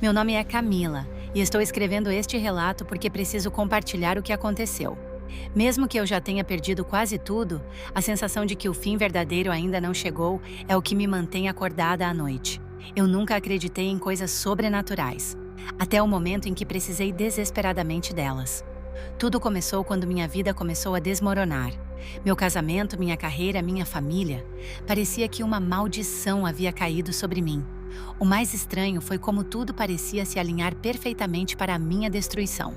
Meu nome é Camila e estou escrevendo este relato porque preciso compartilhar o que aconteceu. Mesmo que eu já tenha perdido quase tudo, a sensação de que o fim verdadeiro ainda não chegou é o que me mantém acordada à noite. Eu nunca acreditei em coisas sobrenaturais, até o momento em que precisei desesperadamente delas. Tudo começou quando minha vida começou a desmoronar. Meu casamento, minha carreira, minha família. Parecia que uma maldição havia caído sobre mim. O mais estranho foi como tudo parecia se alinhar perfeitamente para a minha destruição.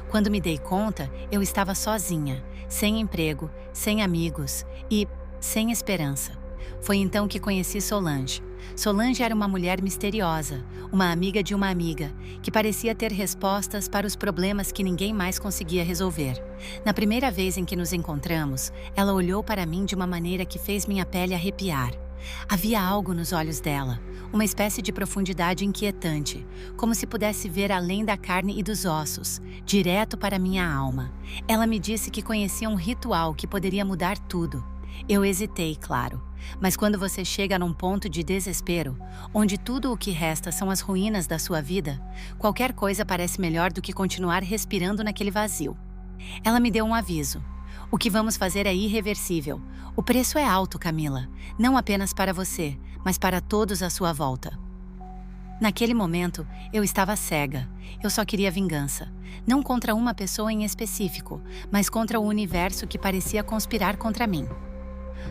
Quando me dei conta, eu estava sozinha, sem emprego, sem amigos e sem esperança. Foi então que conheci Solange. Solange era uma mulher misteriosa, uma amiga de uma amiga, que parecia ter respostas para os problemas que ninguém mais conseguia resolver. Na primeira vez em que nos encontramos, ela olhou para mim de uma maneira que fez minha pele arrepiar. Havia algo nos olhos dela, uma espécie de profundidade inquietante, como se pudesse ver além da carne e dos ossos, direto para minha alma. Ela me disse que conhecia um ritual que poderia mudar tudo. Eu hesitei, claro, mas quando você chega num ponto de desespero, onde tudo o que resta são as ruínas da sua vida, qualquer coisa parece melhor do que continuar respirando naquele vazio. Ela me deu um aviso. O que vamos fazer é irreversível. O preço é alto, Camila. Não apenas para você, mas para todos à sua volta. Naquele momento, eu estava cega. Eu só queria vingança. Não contra uma pessoa em específico, mas contra o universo que parecia conspirar contra mim.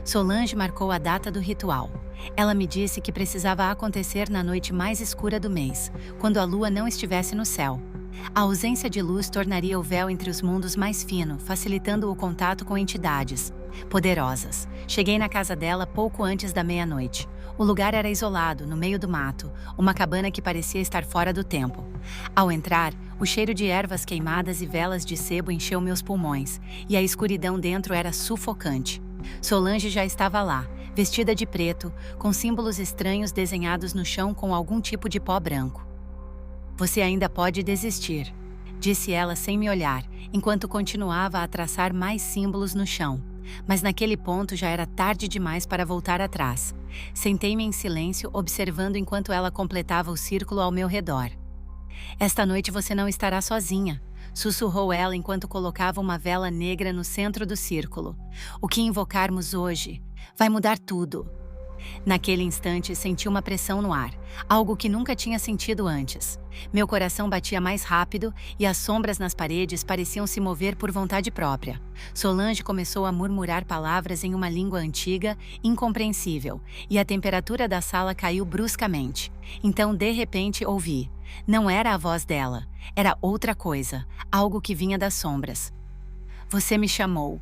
Solange marcou a data do ritual. Ela me disse que precisava acontecer na noite mais escura do mês, quando a lua não estivesse no céu. A ausência de luz tornaria o véu entre os mundos mais fino, facilitando o contato com entidades poderosas. Cheguei na casa dela pouco antes da meia-noite. O lugar era isolado, no meio do mato, uma cabana que parecia estar fora do tempo. Ao entrar, o cheiro de ervas queimadas e velas de sebo encheu meus pulmões, e a escuridão dentro era sufocante. Solange já estava lá, vestida de preto, com símbolos estranhos desenhados no chão com algum tipo de pó branco. Você ainda pode desistir, disse ela sem me olhar, enquanto continuava a traçar mais símbolos no chão. Mas naquele ponto já era tarde demais para voltar atrás. Sentei-me em silêncio, observando enquanto ela completava o círculo ao meu redor. Esta noite você não estará sozinha, sussurrou ela enquanto colocava uma vela negra no centro do círculo. O que invocarmos hoje vai mudar tudo. Naquele instante, senti uma pressão no ar, algo que nunca tinha sentido antes. Meu coração batia mais rápido e as sombras nas paredes pareciam se mover por vontade própria. Solange começou a murmurar palavras em uma língua antiga, incompreensível, e a temperatura da sala caiu bruscamente. Então, de repente, ouvi. Não era a voz dela, era outra coisa, algo que vinha das sombras. Você me chamou.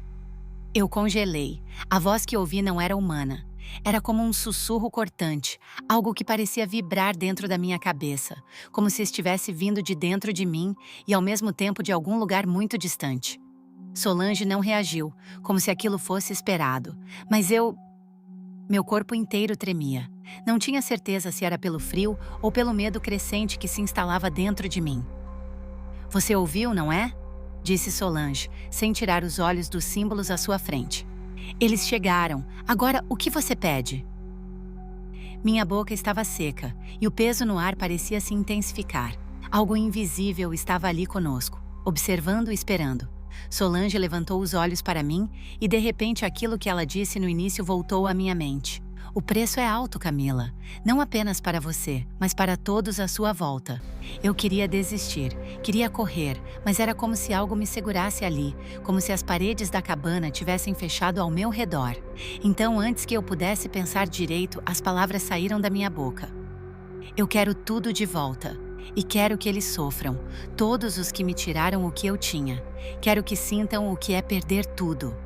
Eu congelei. A voz que ouvi não era humana. Era como um sussurro cortante, algo que parecia vibrar dentro da minha cabeça, como se estivesse vindo de dentro de mim e ao mesmo tempo de algum lugar muito distante. Solange não reagiu, como se aquilo fosse esperado, mas Meu corpo inteiro tremia. Não tinha certeza se era pelo frio ou pelo medo crescente que se instalava dentro de mim. Você ouviu, não é? Disse Solange, sem tirar os olhos dos símbolos à sua frente. Eles chegaram. Agora, o que você pede? Minha boca estava seca, e o peso no ar parecia se intensificar. Algo invisível estava ali conosco, observando e esperando. Solange levantou os olhos para mim, e de repente aquilo que ela disse no início voltou à minha mente. O preço é alto, Camila. Não apenas para você, mas para todos à sua volta. Eu queria desistir, queria correr, mas era como se algo me segurasse ali, como se as paredes da cabana tivessem fechado ao meu redor. Então, antes que eu pudesse pensar direito, as palavras saíram da minha boca. Eu quero tudo de volta. E quero que eles sofram, todos os que me tiraram o que eu tinha. Quero que sintam o que é perder tudo.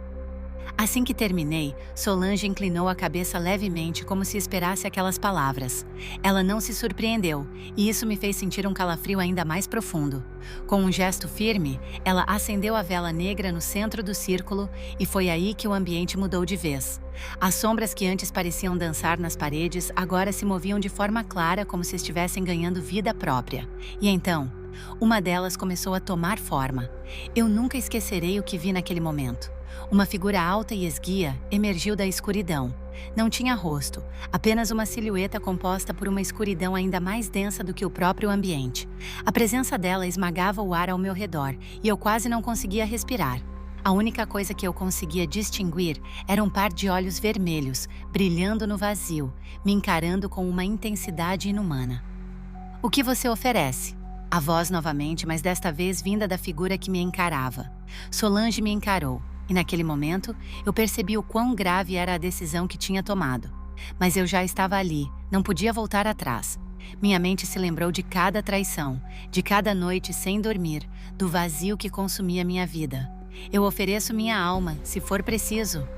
Assim que terminei, Solange inclinou a cabeça levemente como se esperasse aquelas palavras. Ela não se surpreendeu, e isso me fez sentir um calafrio ainda mais profundo. Com um gesto firme, ela acendeu a vela negra no centro do círculo e foi aí que o ambiente mudou de vez. As sombras que antes pareciam dançar nas paredes agora se moviam de forma clara como se estivessem ganhando vida própria. E então, uma delas começou a tomar forma. Eu nunca esquecerei o que vi naquele momento. Uma figura alta e esguia emergiu da escuridão. Não tinha rosto, apenas uma silhueta composta por uma escuridão ainda mais densa do que o próprio ambiente. A presença dela esmagava o ar ao meu redor e eu quase não conseguia respirar. A única coisa que eu conseguia distinguir era um par de olhos vermelhos, brilhando no vazio, me encarando com uma intensidade inumana. "O que você oferece?" A voz novamente, mas desta vez vinda da figura que me encarava. Solange me encarou, e naquele momento eu percebi o quão grave era a decisão que tinha tomado. Mas eu já estava ali, não podia voltar atrás. Minha mente se lembrou de cada traição, de cada noite sem dormir, do vazio que consumia minha vida. "Eu ofereço minha alma, se for preciso."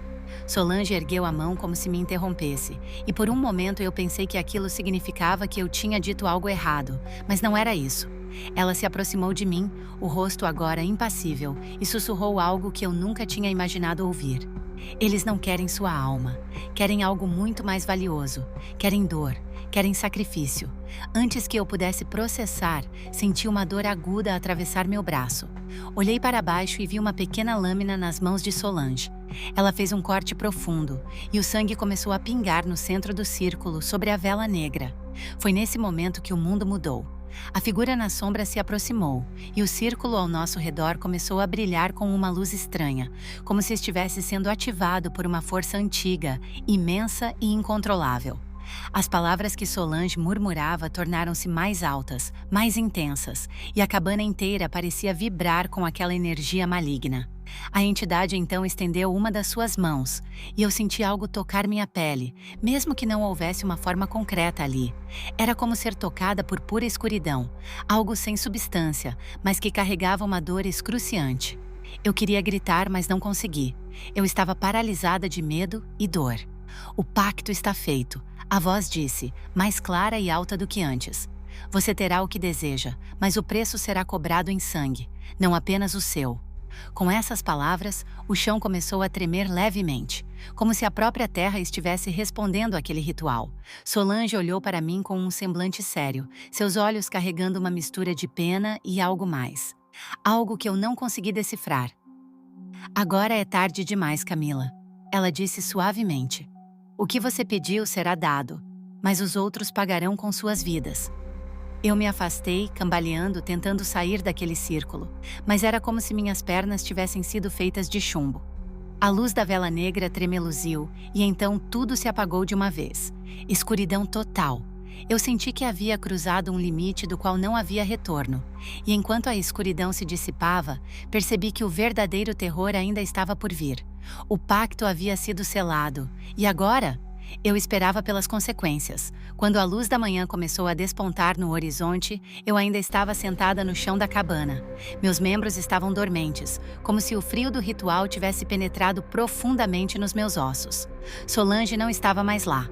Solange ergueu a mão como se me interrompesse, e por um momento eu pensei que aquilo significava que eu tinha dito algo errado, mas não era isso. Ela se aproximou de mim, o rosto agora impassível, e sussurrou algo que eu nunca tinha imaginado ouvir. "Eles não querem sua alma, querem algo muito mais valioso, querem dor, querem sacrifício." Antes que eu pudesse processar, senti uma dor aguda atravessar meu braço. Olhei para baixo e vi uma pequena lâmina nas mãos de Solange. Ela fez um corte profundo, e o sangue começou a pingar no centro do círculo sobre a vela negra. Foi nesse momento que o mundo mudou. A figura na sombra se aproximou, e o círculo ao nosso redor começou a brilhar com uma luz estranha, como se estivesse sendo ativado por uma força antiga, imensa e incontrolável. As palavras que Solange murmurava tornaram-se mais altas, mais intensas, e a cabana inteira parecia vibrar com aquela energia maligna. A entidade então estendeu uma das suas mãos, e eu senti algo tocar minha pele, mesmo que não houvesse uma forma concreta ali. Era como ser tocada por pura escuridão, algo sem substância, mas que carregava uma dor excruciante. Eu queria gritar, mas não consegui. Eu estava paralisada de medo e dor. "O pacto está feito", a voz disse, mais clara e alta do que antes. "Você terá o que deseja, mas o preço será cobrado em sangue, não apenas o seu." Com essas palavras, o chão começou a tremer levemente, como se a própria terra estivesse respondendo àquele ritual. Solange olhou para mim com um semblante sério, seus olhos carregando uma mistura de pena e algo mais. Algo que eu não consegui decifrar. "Agora é tarde demais, Camila," ela disse suavemente. "O que você pediu será dado, mas os outros pagarão com suas vidas." Eu me afastei, cambaleando, tentando sair daquele círculo, mas era como se minhas pernas tivessem sido feitas de chumbo. A luz da vela negra tremeluziu, e então tudo se apagou de uma vez. Escuridão total. Eu senti que havia cruzado um limite do qual não havia retorno, e enquanto a escuridão se dissipava, percebi que o verdadeiro terror ainda estava por vir. O pacto havia sido selado, e agora? Eu esperava pelas consequências. Quando a luz da manhã começou a despontar no horizonte, eu ainda estava sentada no chão da cabana. Meus membros estavam dormentes, como se o frio do ritual tivesse penetrado profundamente nos meus ossos. Solange não estava mais lá.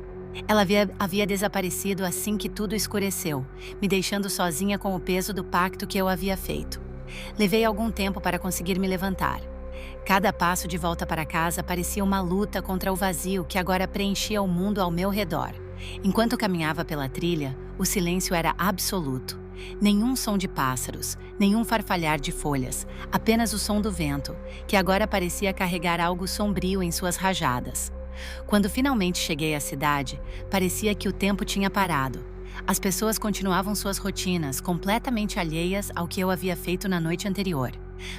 Ela havia desaparecido assim que tudo escureceu, me deixando sozinha com o peso do pacto que eu havia feito. Levei algum tempo para conseguir me levantar. Cada passo de volta para casa parecia uma luta contra o vazio que agora preenchia o mundo ao meu redor. Enquanto caminhava pela trilha, o silêncio era absoluto. Nenhum som de pássaros, nenhum farfalhar de folhas, apenas o som do vento, que agora parecia carregar algo sombrio em suas rajadas. Quando finalmente cheguei à cidade, parecia que o tempo tinha parado. As pessoas continuavam suas rotinas, completamente alheias ao que eu havia feito na noite anterior.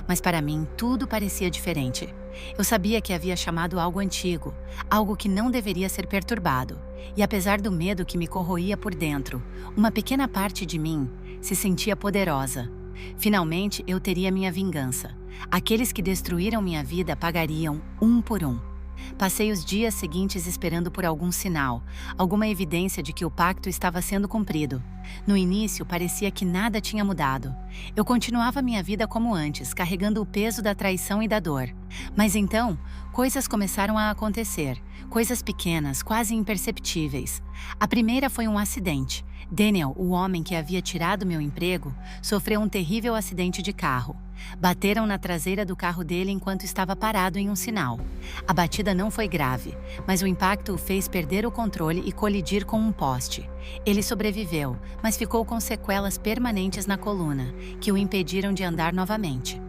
Mas para mim, tudo parecia diferente. Eu sabia que havia chamado algo antigo, algo que não deveria ser perturbado. E apesar do medo que me corroía por dentro, uma pequena parte de mim se sentia poderosa. Finalmente, eu teria minha vingança. Aqueles que destruíram minha vida pagariam um por um. Passei os dias seguintes esperando por algum sinal, alguma evidência de que o pacto estava sendo cumprido. No início, parecia que nada tinha mudado. Eu continuava minha vida como antes, carregando o peso da traição e da dor. Mas então, coisas começaram a acontecer, coisas pequenas, quase imperceptíveis. A primeira foi um acidente. Daniel, o homem que havia tirado meu emprego, sofreu um terrível acidente de carro. Bateram na traseira do carro dele enquanto estava parado em um sinal. A batida não foi grave, mas o impacto o fez perder o controle e colidir com um poste. Ele sobreviveu, mas ficou com sequelas permanentes na coluna, que o impediram de andar novamente.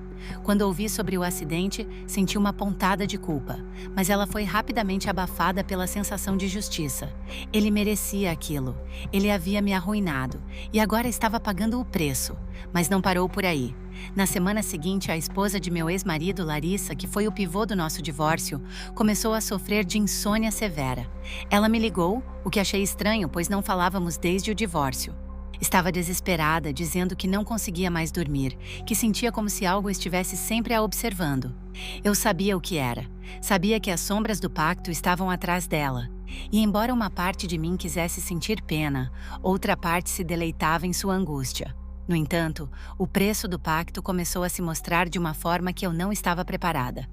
Quando ouvi sobre o acidente, senti uma pontada de culpa, mas ela foi rapidamente abafada pela sensação de justiça. Ele merecia aquilo. Ele havia me arruinado e agora estava pagando o preço. Mas não parou por aí. Na semana seguinte, a esposa de meu ex-marido, Larissa, que foi o pivô do nosso divórcio, começou a sofrer de insônia severa. Ela me ligou, o que achei estranho, pois não falávamos desde o divórcio. Estava desesperada, dizendo que não conseguia mais dormir, que sentia como se algo estivesse sempre a observando. Eu sabia o que era. Sabia que as sombras do pacto estavam atrás dela. E embora uma parte de mim quisesse sentir pena, outra parte se deleitava em sua angústia. No entanto, o preço do pacto começou a se mostrar de uma forma que eu não estava preparada.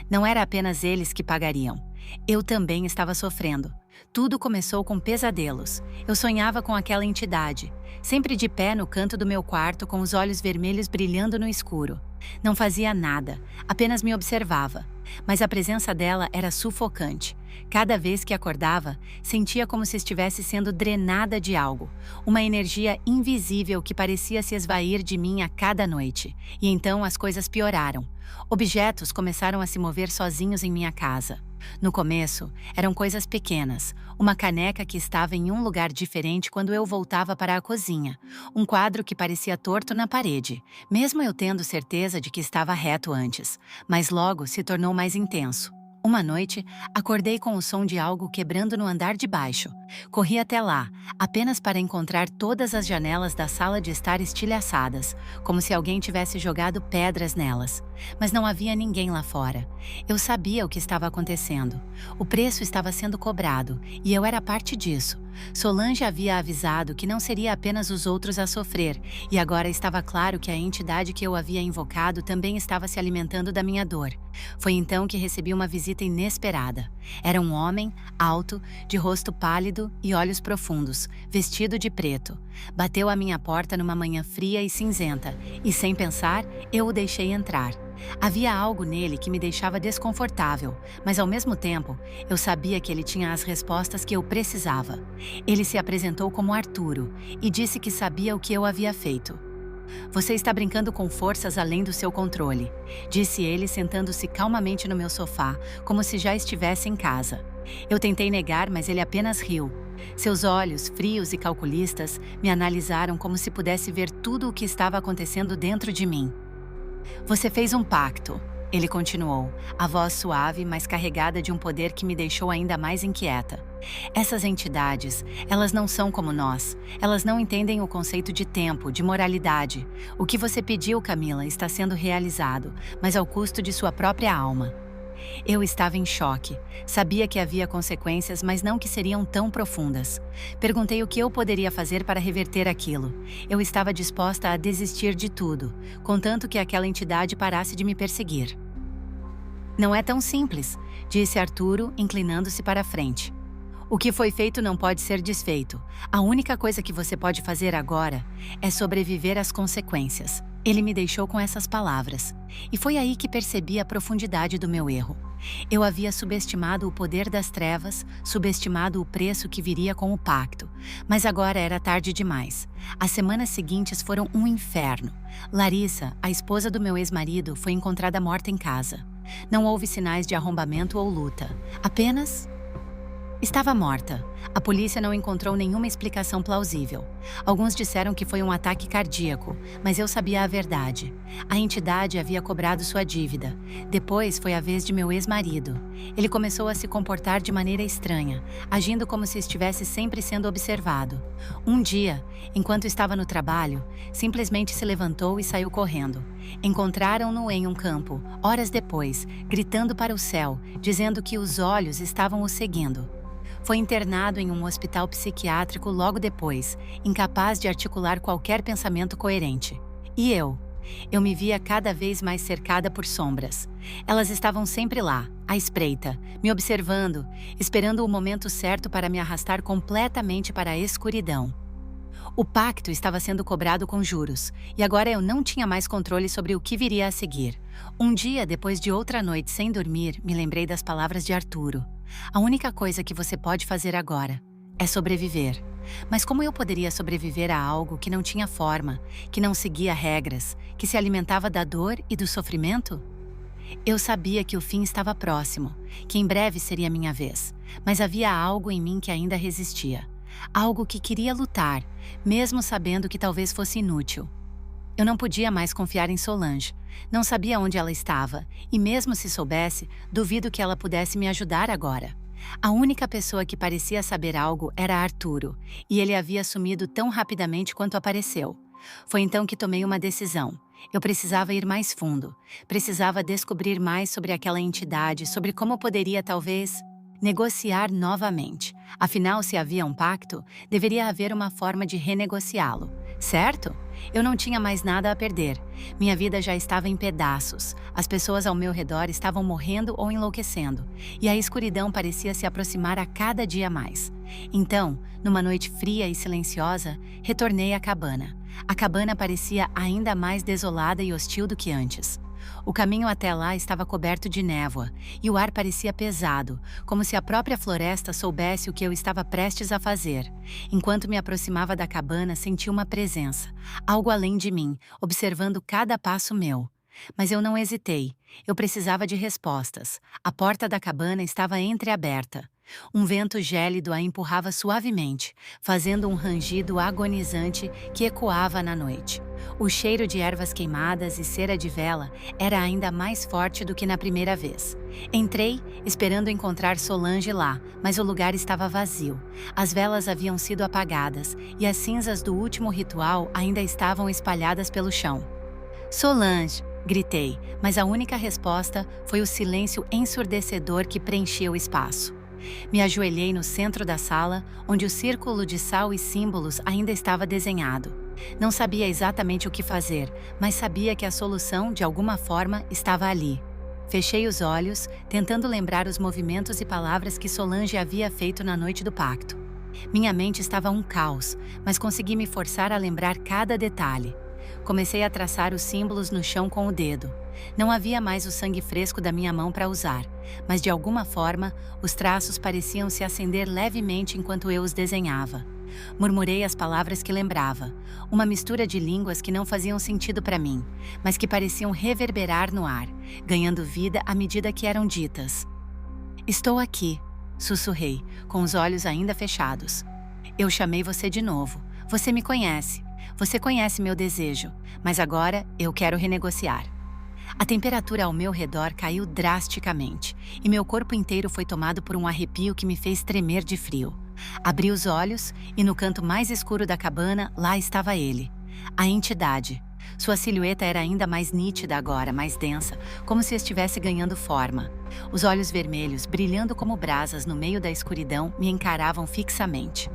Não era apenas eles que pagariam. Eu também estava sofrendo. Tudo começou com pesadelos. Eu sonhava com aquela entidade, sempre de pé no canto do meu quarto com os olhos vermelhos brilhando no escuro. Não fazia nada, apenas me observava. Mas a presença dela era sufocante. Cada vez que acordava, sentia como se estivesse sendo drenada de algo, uma energia invisível que parecia se esvair de mim a cada noite. E então as coisas pioraram. Objetos começaram a se mover sozinhos em minha casa. No começo, eram coisas pequenas, uma caneca que estava em um lugar diferente quando eu voltava para a cozinha, um quadro que parecia torto na parede, mesmo eu tendo certeza de que estava reto antes, mas logo se tornou mais intenso. Uma noite, acordei com o som de algo quebrando no andar de baixo. Corri até lá, apenas para encontrar todas as janelas da sala de estar estilhaçadas, como se alguém tivesse jogado pedras nelas. Mas não havia ninguém lá fora. Eu sabia o que estava acontecendo. O preço estava sendo cobrado, e eu era parte disso. Solange havia avisado que não seria apenas os outros a sofrer, e agora estava claro que a entidade que eu havia invocado também estava se alimentando da minha dor. Foi então que recebi uma visita inesperada. Era um homem, alto, de rosto pálido e olhos profundos, vestido de preto. Bateu à minha porta numa manhã fria e cinzenta, e sem pensar, eu o deixei entrar. Havia algo nele que me deixava desconfortável, mas ao mesmo tempo, eu sabia que ele tinha as respostas que eu precisava. Ele se apresentou como Arturo e disse que sabia o que eu havia feito. "Você está brincando com forças além do seu controle", disse ele sentando-se calmamente no meu sofá, como se já estivesse em casa. Eu tentei negar, mas ele apenas riu. Seus olhos, frios e calculistas, me analisaram como se pudesse ver tudo o que estava acontecendo dentro de mim. "Você fez um pacto", ele continuou, a voz suave, mas carregada de um poder que me deixou ainda mais inquieta. "Essas entidades, elas não são como nós. Elas não entendem o conceito de tempo, de moralidade. O que você pediu, Camila, está sendo realizado, mas ao custo de sua própria alma." Eu estava em choque. Sabia que havia consequências, mas não que seriam tão profundas. Perguntei o que eu poderia fazer para reverter aquilo. Eu estava disposta a desistir de tudo, contanto que aquela entidade parasse de me perseguir. "Não é tão simples", disse Arturo, inclinando-se para a frente. "O que foi feito não pode ser desfeito. A única coisa que você pode fazer agora é sobreviver às consequências." Ele me deixou com essas palavras, e foi aí que percebi a profundidade do meu erro. Eu havia subestimado o poder das trevas, subestimado o preço que viria com o pacto, mas agora era tarde demais. As semanas seguintes foram um inferno. Larissa, a esposa do meu ex-marido, foi encontrada morta em casa. Não houve sinais de arrombamento ou luta, apenas estava morta. A polícia não encontrou nenhuma explicação plausível. Alguns disseram que foi um ataque cardíaco, mas eu sabia a verdade. A entidade havia cobrado sua dívida. Depois foi a vez de meu ex-marido. Ele começou a se comportar de maneira estranha, agindo como se estivesse sempre sendo observado. Um dia, enquanto estava no trabalho, simplesmente se levantou e saiu correndo. Encontraram-no em um campo, horas depois, gritando para o céu, dizendo que os olhos estavam o seguindo. Foi internado em um hospital psiquiátrico logo depois, incapaz de articular qualquer pensamento coerente. E eu me via cada vez mais cercada por sombras. Elas estavam sempre lá, à espreita, me observando, esperando o momento certo para me arrastar completamente para a escuridão. O pacto estava sendo cobrado com juros, e agora eu não tinha mais controle sobre o que viria a seguir. Um dia, depois de outra noite sem dormir, me lembrei das palavras de Arturo. "A única coisa que você pode fazer agora é sobreviver. Mas como eu poderia sobreviver a algo que não tinha forma, que não seguia regras, que se alimentava da dor e do sofrimento? Eu sabia que o fim estava próximo, que em breve seria minha vez, mas havia algo em mim que ainda resistia. Algo que queria lutar, mesmo sabendo que talvez fosse inútil. Eu não podia mais confiar em Solange. Não sabia onde ela estava, e mesmo se soubesse, duvido que ela pudesse me ajudar agora. A única pessoa que parecia saber algo era Arturo, e ele havia sumido tão rapidamente quanto apareceu. Foi então que tomei uma decisão. Eu precisava ir mais fundo. Precisava descobrir mais sobre aquela entidade, sobre como poderia, talvez, negociar novamente. Afinal, se havia um pacto, deveria haver uma forma de renegociá-lo, certo? Eu não tinha mais nada a perder. Minha vida já estava em pedaços. As pessoas ao meu redor estavam morrendo ou enlouquecendo, e a escuridão parecia se aproximar a cada dia mais. Então, numa noite fria e silenciosa, retornei à cabana. A cabana parecia ainda mais desolada e hostil do que antes. O caminho até lá estava coberto de névoa, e o ar parecia pesado, como se a própria floresta soubesse o que eu estava prestes a fazer. Enquanto me aproximava da cabana, senti uma presença, algo além de mim, observando cada passo meu. Mas eu não hesitei. Eu precisava de respostas. A porta da cabana estava entreaberta. Um vento gélido a empurrava suavemente, fazendo um rangido agonizante que ecoava na noite. O cheiro de ervas queimadas e cera de vela era ainda mais forte do que na primeira vez. Entrei, esperando encontrar Solange lá, mas o lugar estava vazio. As velas haviam sido apagadas e as cinzas do último ritual ainda estavam espalhadas pelo chão. Solange! Gritei, mas a única resposta foi o silêncio ensurdecedor que preenchia o espaço. Me ajoelhei no centro da sala, onde o círculo de sal e símbolos ainda estava desenhado. Não sabia exatamente o que fazer, mas sabia que a solução, de alguma forma, estava ali. Fechei os olhos, tentando lembrar os movimentos e palavras que Solange havia feito na noite do pacto. Minha mente estava um caos, mas consegui me forçar a lembrar cada detalhe. Comecei a traçar os símbolos no chão com o dedo. Não havia mais o sangue fresco da minha mão para usar, mas de alguma forma, os traços pareciam se acender levemente enquanto eu os desenhava. Murmurei as palavras que lembrava, uma mistura de línguas que não faziam sentido para mim, mas que pareciam reverberar no ar, ganhando vida à medida que eram ditas. Estou aqui, sussurrei, com os olhos ainda fechados. Eu chamei você de novo. Você me conhece. Você conhece meu desejo, mas agora eu quero renegociar. A temperatura ao meu redor caiu drasticamente, e meu corpo inteiro foi tomado por um arrepio que me fez tremer de frio. Abri os olhos, e no canto mais escuro da cabana, lá estava ele. A entidade. Sua silhueta era ainda mais nítida agora, mais densa, como se estivesse ganhando forma. Os olhos vermelhos, brilhando como brasas no meio da escuridão, me encaravam fixamente.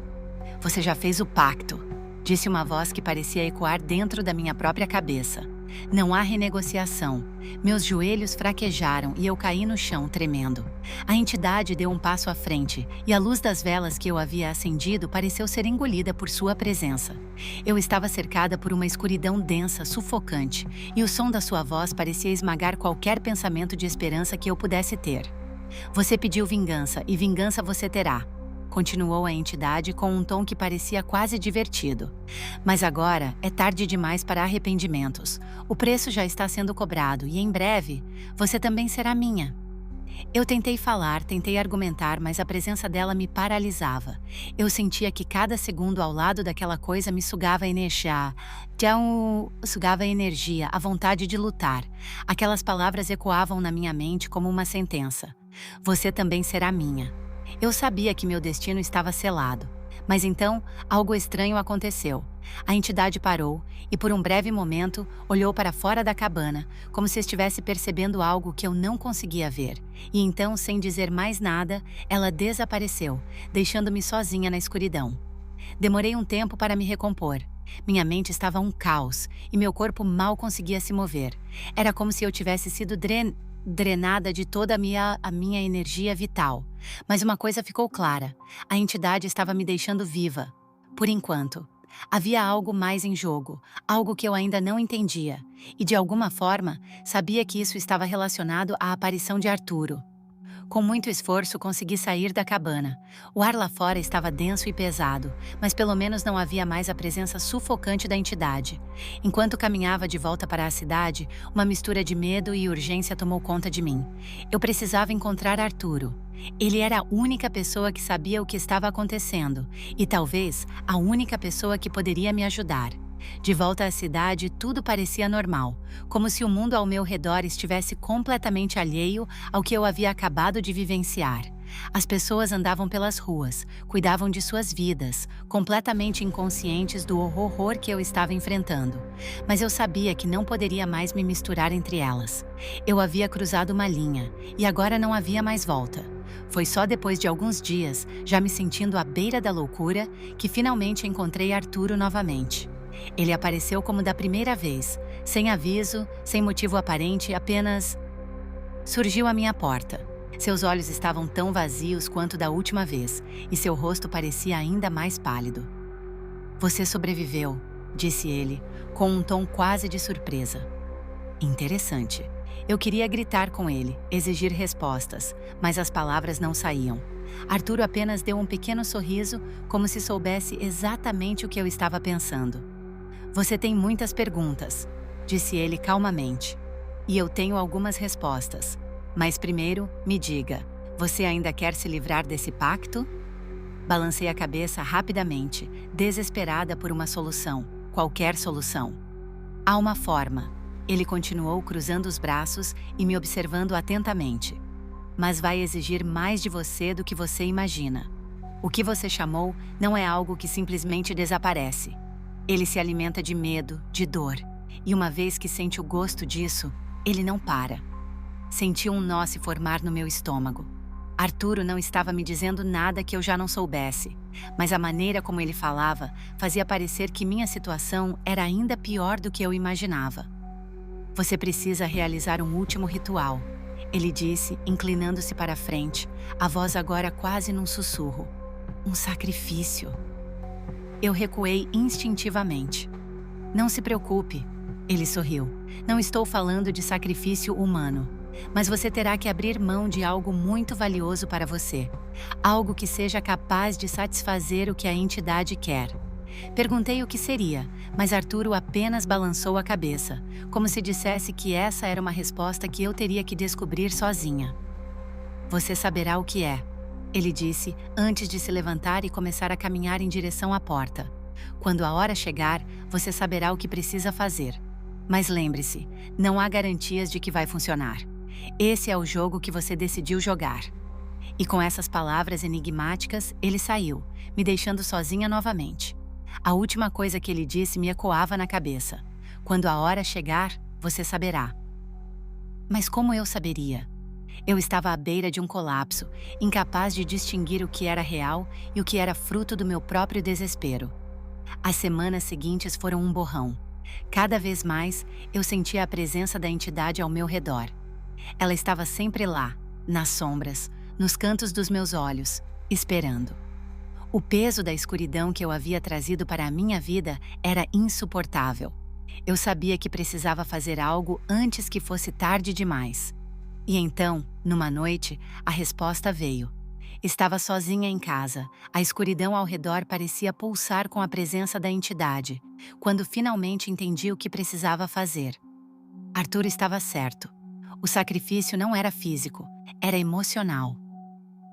Você já fez o pacto, disse uma voz que parecia ecoar dentro da minha própria cabeça. Não há renegociação. Meus joelhos fraquejaram e eu caí no chão, tremendo. A entidade deu um passo à frente, e a luz das velas que eu havia acendido pareceu ser engolida por sua presença. Eu estava cercada por uma escuridão densa, sufocante, e o som da sua voz parecia esmagar qualquer pensamento de esperança que eu pudesse ter. Você pediu vingança, e vingança você terá. Continuou a entidade com um tom que parecia quase divertido. Mas agora é tarde demais para arrependimentos. O preço já está sendo cobrado e em breve você também será minha. Eu tentei falar, tentei argumentar, mas a presença dela me paralisava. Eu sentia que cada segundo ao lado daquela coisa me sugava energia. Sugava energia, a vontade de lutar. Aquelas palavras ecoavam na minha mente como uma sentença. Você também será minha. Eu sabia que meu destino estava selado. Mas então, algo estranho aconteceu. A entidade parou e, por um breve momento, olhou para fora da cabana, como se estivesse percebendo algo que eu não conseguia ver. E então, sem dizer mais nada, ela desapareceu, deixando-me sozinha na escuridão. Demorei um tempo para me recompor. Minha mente estava um caos e meu corpo mal conseguia se mover. Era como se eu tivesse sido drenada de toda a minha energia vital. Mas uma coisa ficou clara: a entidade estava me deixando viva. Por enquanto. Havia algo mais em jogo, algo que eu ainda não entendia, e de alguma forma sabia que isso estava relacionado à aparição de Arturo. Com muito esforço, consegui sair da cabana. O ar lá fora estava denso e pesado, mas pelo menos não havia mais a presença sufocante da entidade. Enquanto caminhava de volta para a cidade, uma mistura de medo e urgência tomou conta de mim. Eu precisava encontrar Arturo. Ele era a única pessoa que sabia o que estava acontecendo e talvez a única pessoa que poderia me ajudar. De volta à cidade, tudo parecia normal, como se o mundo ao meu redor estivesse completamente alheio ao que eu havia acabado de vivenciar. As pessoas andavam pelas ruas, cuidavam de suas vidas, completamente inconscientes do horror que eu estava enfrentando. Mas eu sabia que não poderia mais me misturar entre elas. Eu havia cruzado uma linha, e agora não havia mais volta. Foi só depois de alguns dias, já me sentindo à beira da loucura, que finalmente encontrei Arturo novamente. Ele apareceu como da primeira vez, sem aviso, sem motivo aparente, apenas surgiu à minha porta. Seus olhos estavam tão vazios quanto da última vez, e seu rosto parecia ainda mais pálido. "Você sobreviveu", disse ele, com um tom quase de surpresa. Interessante. Eu queria gritar com ele, exigir respostas, mas as palavras não saíam. Arturo apenas deu um pequeno sorriso, como se soubesse exatamente o que eu estava pensando. "Você tem muitas perguntas", disse ele calmamente. "E eu tenho algumas respostas. Mas primeiro, me diga, você ainda quer se livrar desse pacto?" Balancei a cabeça rapidamente, desesperada por uma solução, qualquer solução. "Há uma forma", ele continuou cruzando os braços e me observando atentamente. "Mas vai exigir mais de você do que você imagina. O que você chamou não é algo que simplesmente desaparece. Ele se alimenta de medo, de dor, e uma vez que sente o gosto disso, ele não para." Senti um nó se formar no meu estômago. Arturo não estava me dizendo nada que eu já não soubesse, mas a maneira como ele falava fazia parecer que minha situação era ainda pior do que eu imaginava. "Você precisa realizar um último ritual", ele disse, inclinando-se para a frente, a voz agora quase num sussurro. "Um sacrifício." Eu recuei instintivamente. "Não se preocupe", ele sorriu. "Não estou falando de sacrifício humano. Mas você terá que abrir mão de algo muito valioso para você. Algo que seja capaz de satisfazer o que a entidade quer." Perguntei o que seria, mas Arturo apenas balançou a cabeça, como se dissesse que essa era uma resposta que eu teria que descobrir sozinha. "Você saberá o que é", ele disse antes de se levantar e começar a caminhar em direção à porta. "Quando a hora chegar, você saberá o que precisa fazer. Mas lembre-se, não há garantias de que vai funcionar. Esse é o jogo que você decidiu jogar." E com essas palavras enigmáticas, ele saiu, me deixando sozinha novamente. A última coisa que ele disse me ecoava na cabeça. "Quando a hora chegar, você saberá." Mas como eu saberia? Eu estava à beira de um colapso, incapaz de distinguir o que era real e o que era fruto do meu próprio desespero. As semanas seguintes foram um borrão. Cada vez mais, eu sentia a presença da entidade ao meu redor. Ela estava sempre lá, nas sombras, nos cantos dos meus olhos, esperando. O peso da escuridão que eu havia trazido para a minha vida era insuportável. Eu sabia que precisava fazer algo antes que fosse tarde demais. E então, numa noite, a resposta veio. Estava sozinha em casa, a escuridão ao redor parecia pulsar com a presença da entidade, quando finalmente entendi o que precisava fazer. Arturo estava certo. O sacrifício não era físico, era emocional.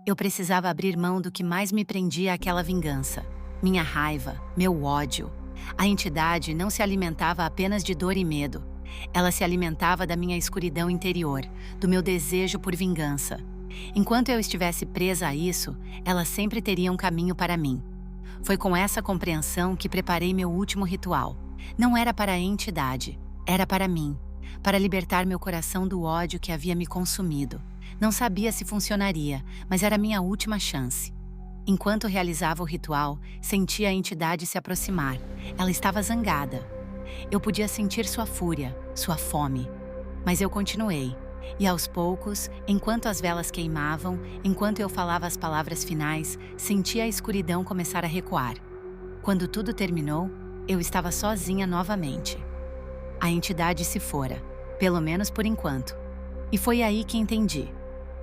Eu precisava abrir mão do que mais me prendia àquela vingança. Minha raiva, meu ódio. A entidade não se alimentava apenas de dor e medo. Ela se alimentava da minha escuridão interior, do meu desejo por vingança. Enquanto eu estivesse presa a isso, ela sempre teria um caminho para mim. Foi com essa compreensão que preparei meu último ritual. Não era para a entidade, era para mim, para libertar meu coração do ódio que havia me consumido. Não sabia se funcionaria, mas era minha última chance. Enquanto realizava o ritual, sentia a entidade se aproximar. Ela estava zangada. Eu podia sentir sua fúria, sua fome. Mas eu continuei. E aos poucos, enquanto as velas queimavam, enquanto eu falava as palavras finais, sentia a escuridão começar a recuar. Quando tudo terminou, eu estava sozinha novamente. A entidade se fora, pelo menos por enquanto. E foi aí que entendi.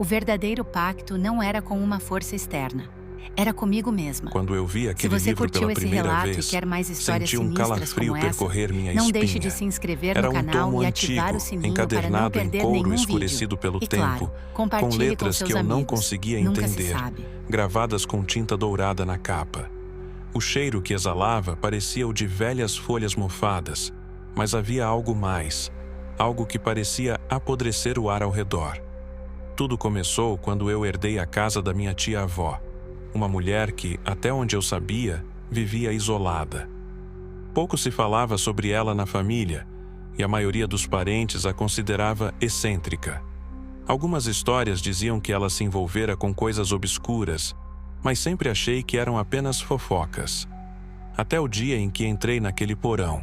O verdadeiro pacto não era com uma força externa. Era comigo mesma. Quando eu vi aquele Se você livro curtiu pela esse primeira relato vez, e quer mais histórias senti um sinistras calafrio como essa, percorrer minha não espinha. deixe de se inscrever Era no um canal tomo e ativar antigo, o sininho para não encadernado em perder couro nenhum escurecido vídeo. pelo E claro, tempo, com compartilhe letras com que seus eu não amigos. conseguia Nunca se entender, sabe. gravadas com tinta dourada na capa. O cheiro que exalava parecia o de velhas folhas mofadas, mas havia algo mais, algo que parecia apodrecer o ar ao redor. Tudo começou quando eu herdei a casa da minha tia-avó, uma mulher que, até onde eu sabia, vivia isolada. Pouco se falava sobre ela na família, e a maioria dos parentes a considerava excêntrica. Algumas histórias diziam que ela se envolvera com coisas obscuras, mas sempre achei que eram apenas fofocas. Até o dia em que entrei naquele porão.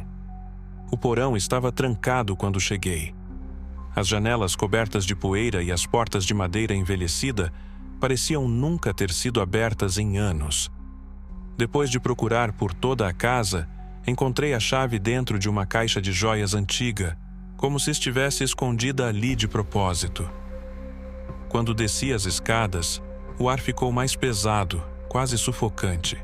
O porão estava trancado quando cheguei. As janelas cobertas de poeira e as portas de madeira envelhecida pareciam nunca ter sido abertas em anos. Depois de procurar por toda a casa, encontrei a chave dentro de uma caixa de joias antiga, como se estivesse escondida ali de propósito. Quando desci as escadas, o ar ficou mais pesado, quase sufocante.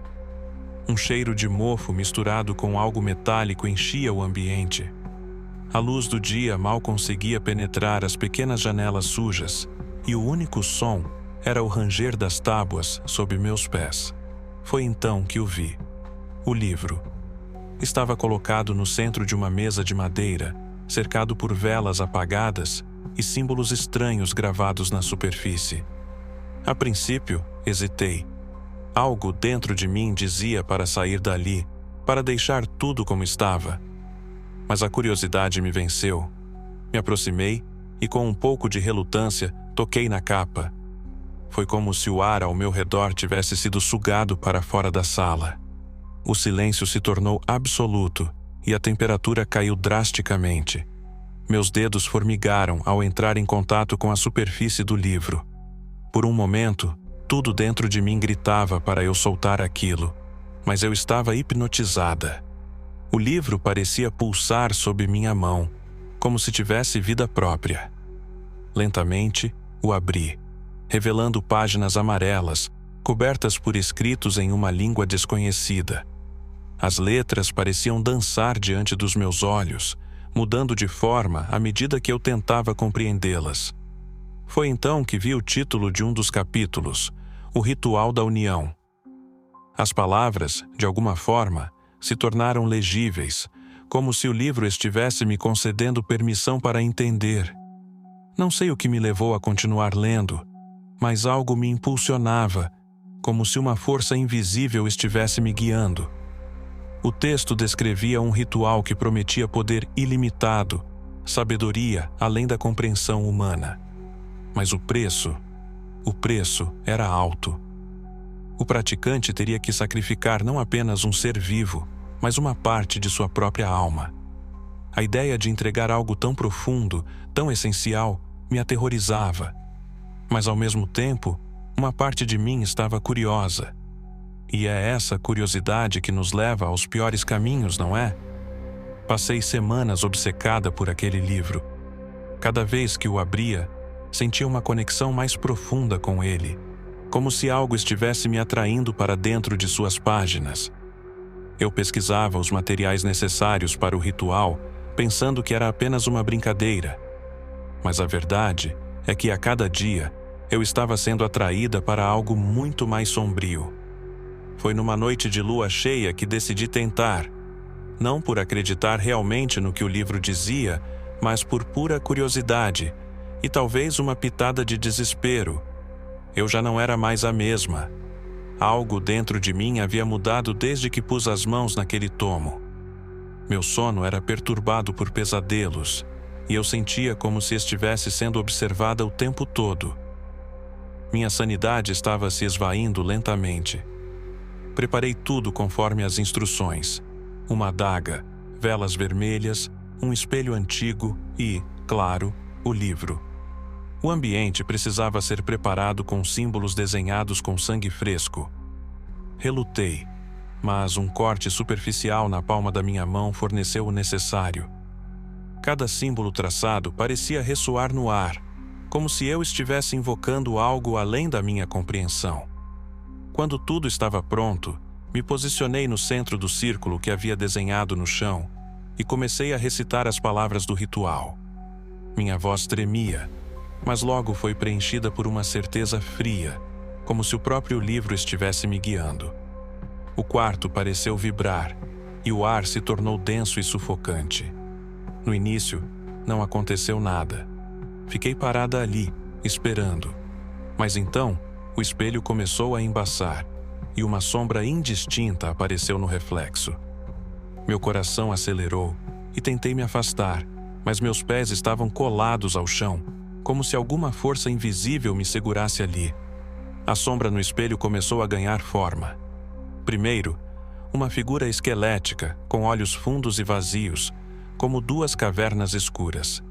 Um cheiro de mofo misturado com algo metálico enchia o ambiente. A luz do dia mal conseguia penetrar as pequenas janelas sujas, e o único som era o ranger das tábuas sob meus pés. Foi então que o vi. O livro. Estava colocado no centro de uma mesa de madeira, cercado por velas apagadas e símbolos estranhos gravados na superfície. A princípio, hesitei. Algo dentro de mim dizia para sair dali, para deixar tudo como estava. Mas a curiosidade me venceu. Me aproximei e, com um pouco de relutância, toquei na capa. Foi como se o ar ao meu redor tivesse sido sugado para fora da sala. O silêncio se tornou absoluto e a temperatura caiu drasticamente. Meus dedos formigaram ao entrar em contato com a superfície do livro. Por um momento, tudo dentro de mim gritava para eu soltar aquilo, mas eu estava hipnotizada. O livro parecia pulsar sob minha mão, como se tivesse vida própria. Lentamente, o abri, revelando páginas amarelas, cobertas por escritos em uma língua desconhecida. As letras pareciam dançar diante dos meus olhos, mudando de forma à medida que eu tentava compreendê-las. Foi então que vi o título de um dos capítulos, O Ritual da União. As palavras, de alguma forma, se tornaram legíveis, como se o livro estivesse me concedendo permissão para entender. Não sei o que me levou a continuar lendo, mas algo me impulsionava, como se uma força invisível estivesse me guiando. O texto descrevia um ritual que prometia poder ilimitado, sabedoria além da compreensão humana. Mas o preço era alto. O praticante teria que sacrificar não apenas um ser vivo, mas uma parte de sua própria alma. A ideia de entregar algo tão profundo, tão essencial, me aterrorizava. Mas ao mesmo tempo, uma parte de mim estava curiosa. E é essa curiosidade que nos leva aos piores caminhos, não é? Passei semanas obcecada por aquele livro. Cada vez que o abria, sentia uma conexão mais profunda com ele, como se algo estivesse me atraindo para dentro de suas páginas. Eu pesquisava os materiais necessários para o ritual, pensando que era apenas uma brincadeira. Mas a verdade é que a cada dia eu estava sendo atraída para algo muito mais sombrio. Foi numa noite de lua cheia que decidi tentar, não por acreditar realmente no que o livro dizia, mas por pura curiosidade e talvez uma pitada de desespero. Eu já não era mais a mesma. Algo dentro de mim havia mudado desde que pus as mãos naquele tomo. Meu sono era perturbado por pesadelos, e eu sentia como se estivesse sendo observada o tempo todo. Minha sanidade estava se esvaindo lentamente. Preparei tudo conforme as instruções. Uma adaga, velas vermelhas, um espelho antigo e, claro, o livro. O ambiente precisava ser preparado com símbolos desenhados com sangue fresco. Relutei, mas um corte superficial na palma da minha mão forneceu o necessário. Cada símbolo traçado parecia ressoar no ar, como se eu estivesse invocando algo além da minha compreensão. Quando tudo estava pronto, me posicionei no centro do círculo que havia desenhado no chão e comecei a recitar as palavras do ritual. Minha voz tremia, mas logo foi preenchida por uma certeza fria, como se o próprio livro estivesse me guiando. O quarto pareceu vibrar e o ar se tornou denso e sufocante. No início, não aconteceu nada. Fiquei parada ali, esperando. Mas então, o espelho começou a embaçar e uma sombra indistinta apareceu no reflexo. Meu coração acelerou e tentei me afastar, mas meus pés estavam colados ao chão, como se alguma força invisível me segurasse ali. A sombra no espelho começou a ganhar forma. Primeiro, uma figura esquelética, com olhos fundos e vazios, como duas cavernas escuras.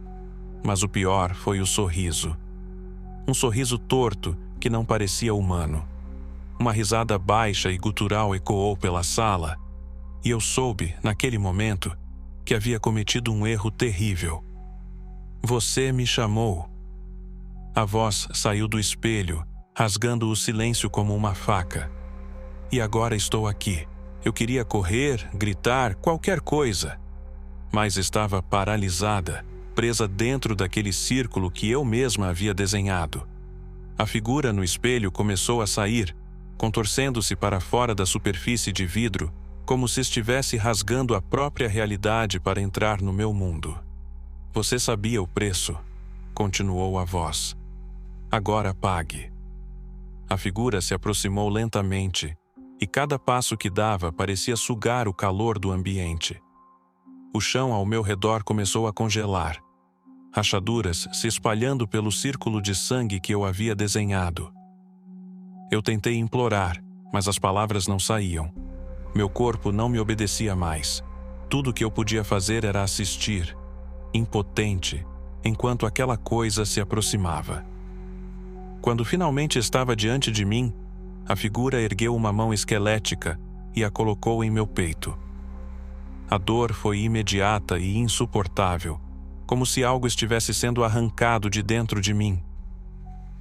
Mas o pior foi o sorriso. Um sorriso torto que não parecia humano. Uma risada baixa e gutural ecoou pela sala, e eu soube, naquele momento, que havia cometido um erro terrível. Você me chamou. A voz saiu do espelho, rasgando o silêncio como uma faca. E agora estou aqui. Eu queria correr, gritar, qualquer coisa. Mas estava paralisada, presa dentro daquele círculo que eu mesma havia desenhado. A figura no espelho começou a sair, contorcendo-se para fora da superfície de vidro, como se estivesse rasgando a própria realidade para entrar no meu mundo. Você sabia o preço, continuou a voz. Agora pague. A figura se aproximou lentamente, e cada passo que dava parecia sugar o calor do ambiente. O chão ao meu redor começou a congelar, rachaduras se espalhando pelo círculo de sangue que eu havia desenhado. Eu tentei implorar, mas as palavras não saíam. Meu corpo não me obedecia mais. Tudo que eu podia fazer era assistir, impotente, enquanto aquela coisa se aproximava. Quando finalmente estava diante de mim, a figura ergueu uma mão esquelética e a colocou em meu peito. A dor foi imediata e insuportável, como se algo estivesse sendo arrancado de dentro de mim.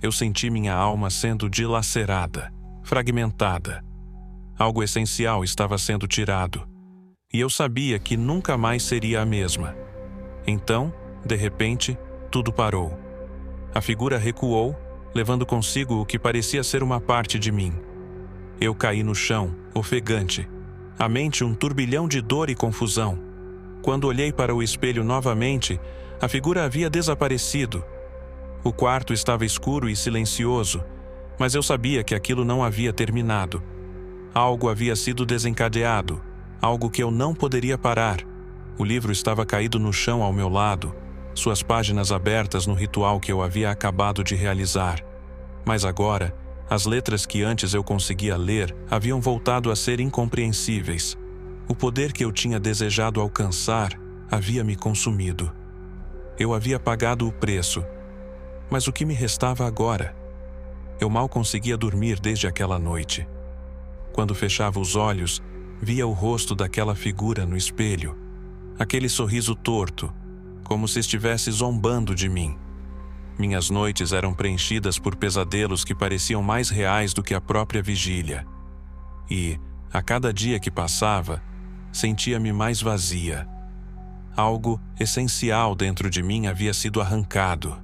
Eu senti minha alma sendo dilacerada, fragmentada. Algo essencial estava sendo tirado, e eu sabia que nunca mais seria a mesma. Então, de repente, tudo parou. A figura recuou, levando consigo o que parecia ser uma parte de mim. Eu caí no chão, ofegante, a mente um turbilhão de dor e confusão. Quando olhei para o espelho novamente, a figura havia desaparecido. O quarto estava escuro e silencioso, mas eu sabia que aquilo não havia terminado. Algo havia sido desencadeado, algo que eu não poderia parar. O livro estava caído no chão ao meu lado, suas páginas abertas no ritual que eu havia acabado de realizar. Mas agora, as letras que antes eu conseguia ler haviam voltado a ser incompreensíveis. O poder que eu tinha desejado alcançar havia me consumido. Eu havia pagado o preço. Mas o que me restava agora? Eu mal conseguia dormir desde aquela noite. Quando fechava os olhos, via o rosto daquela figura no espelho. Aquele sorriso torto, como se estivesse zombando de mim. Minhas noites eram preenchidas por pesadelos que pareciam mais reais do que a própria vigília. E, a cada dia que passava, sentia-me mais vazia. Algo essencial dentro de mim havia sido arrancado,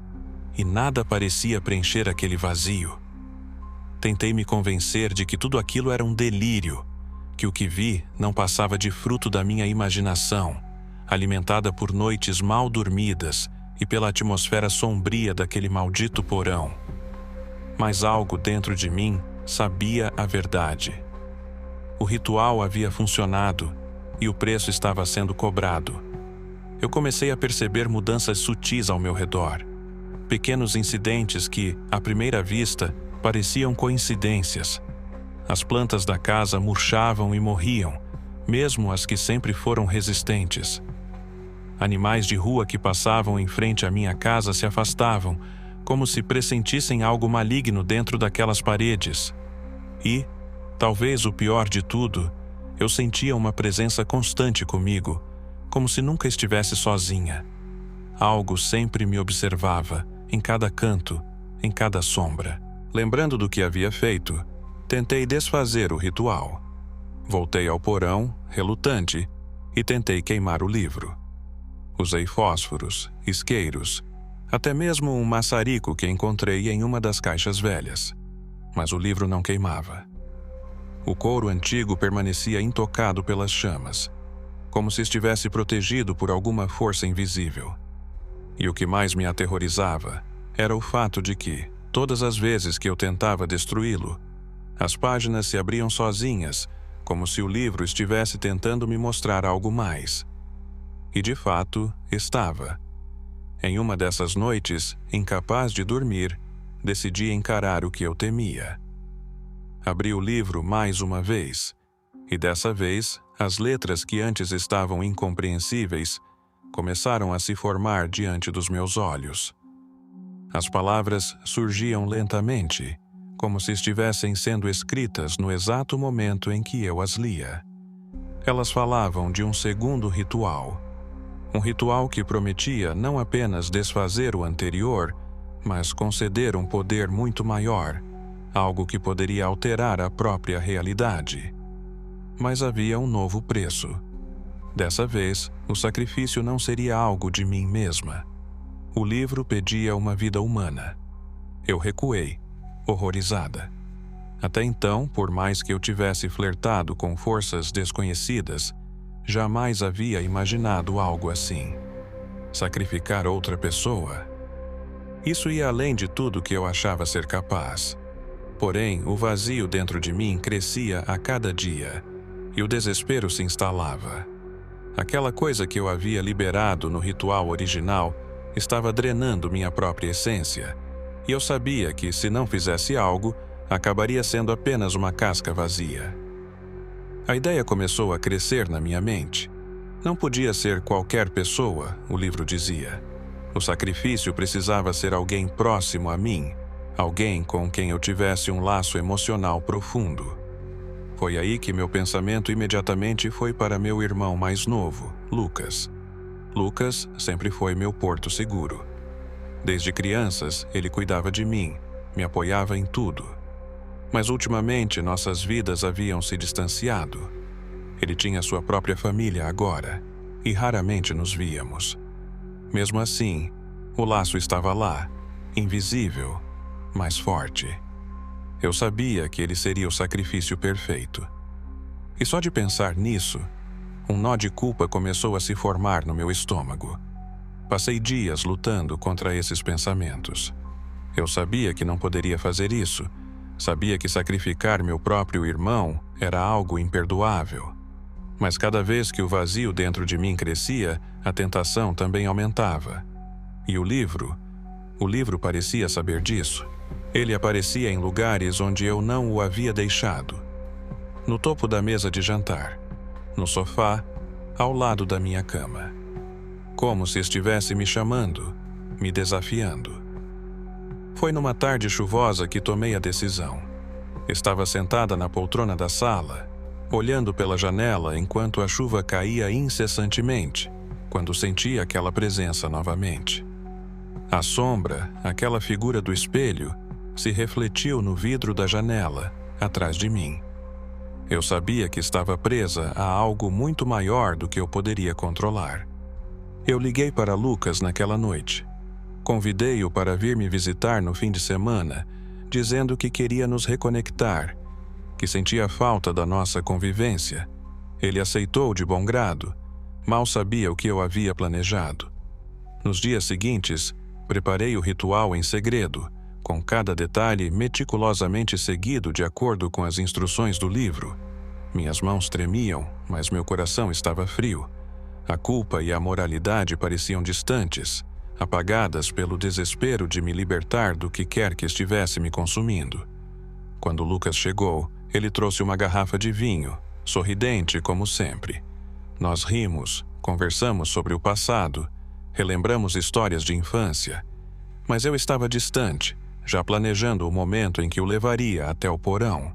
e nada parecia preencher aquele vazio. Tentei me convencer de que tudo aquilo era um delírio, que o que vi não passava de fruto da minha imaginação, alimentada por noites mal dormidas e pela atmosfera sombria daquele maldito porão. Mas algo dentro de mim sabia a verdade. O ritual havia funcionado e o preço estava sendo cobrado. Eu comecei a perceber mudanças sutis ao meu redor. Pequenos incidentes que, à primeira vista, pareciam coincidências. As plantas da casa murchavam e morriam, mesmo as que sempre foram resistentes. Animais de rua que passavam em frente à minha casa se afastavam, como se pressentissem algo maligno dentro daquelas paredes. E, talvez o pior de tudo, eu sentia uma presença constante comigo, como se nunca estivesse sozinha. Algo sempre me observava, em cada canto, em cada sombra. Lembrando do que havia feito, tentei desfazer o ritual. Voltei ao porão, relutante, e tentei queimar o livro. Usei fósforos, isqueiros, até mesmo um maçarico que encontrei em uma das caixas velhas. Mas o livro não queimava. O couro antigo permanecia intocado pelas chamas, como se estivesse protegido por alguma força invisível. E o que mais me aterrorizava era o fato de que, todas as vezes que eu tentava destruí-lo, as páginas se abriam sozinhas, como se o livro estivesse tentando me mostrar algo mais. E de fato, estava. Em uma dessas noites, incapaz de dormir, decidi encarar o que eu temia. Abri o livro mais uma vez, e dessa vez, as letras que antes estavam incompreensíveis começaram a se formar diante dos meus olhos. As palavras surgiam lentamente, como se estivessem sendo escritas no exato momento em que eu as lia. Elas falavam de um segundo ritual. Um ritual que prometia não apenas desfazer o anterior, mas conceder um poder muito maior, algo que poderia alterar a própria realidade. Mas havia um novo preço. Dessa vez, o sacrifício não seria algo de mim mesma. O livro pedia uma vida humana. Eu recuei, horrorizada. Até então, por mais que eu tivesse flertado com forças desconhecidas, jamais havia imaginado algo assim. Sacrificar outra pessoa? Isso ia além de tudo que eu achava ser capaz. Porém, o vazio dentro de mim crescia a cada dia, e o desespero se instalava. Aquela coisa que eu havia liberado no ritual original estava drenando minha própria essência, e eu sabia que, se não fizesse algo, acabaria sendo apenas uma casca vazia. A ideia começou a crescer na minha mente. Não podia ser qualquer pessoa, o livro dizia. O sacrifício precisava ser alguém próximo a mim, alguém com quem eu tivesse um laço emocional profundo. Foi aí que meu pensamento imediatamente foi para meu irmão mais novo, Lucas. Lucas sempre foi meu porto seguro. Desde crianças, ele cuidava de mim, me apoiava em tudo. Mas ultimamente nossas vidas haviam se distanciado. Ele tinha sua própria família agora, e raramente nos víamos. Mesmo assim, o laço estava lá, invisível, mais forte. Eu sabia que ele seria o sacrifício perfeito. E só de pensar nisso, um nó de culpa começou a se formar no meu estômago. Passei dias lutando contra esses pensamentos. Eu sabia que não poderia fazer isso. Sabia que sacrificar meu próprio irmão era algo imperdoável. Mas cada vez que o vazio dentro de mim crescia, a tentação também aumentava. E o livro parecia saber disso. Ele aparecia em lugares onde eu não o havia deixado. No topo da mesa de jantar, no sofá, ao lado da minha cama. Como se estivesse me chamando, me desafiando. Foi numa tarde chuvosa que tomei a decisão. Estava sentada na poltrona da sala, olhando pela janela enquanto a chuva caía incessantemente, quando senti aquela presença novamente. A sombra, aquela figura do espelho, se refletiu no vidro da janela, atrás de mim. Eu sabia que estava presa a algo muito maior do que eu poderia controlar. Eu liguei para Lucas naquela noite. Convidei-o para vir me visitar no fim de semana, dizendo que queria nos reconectar, que sentia falta da nossa convivência. Ele aceitou de bom grado. Mal sabia o que eu havia planejado. Nos dias seguintes, preparei o ritual em segredo, com cada detalhe meticulosamente seguido de acordo com as instruções do livro. Minhas mãos tremiam, mas meu coração estava frio. A culpa e a moralidade pareciam distantes, apagadas pelo desespero de me libertar do que quer que estivesse me consumindo. Quando Lucas chegou, ele trouxe uma garrafa de vinho, sorridente como sempre. Nós rimos, conversamos sobre o passado, relembramos histórias de infância, mas eu estava distante, já planejando o momento em que o levaria até o porão.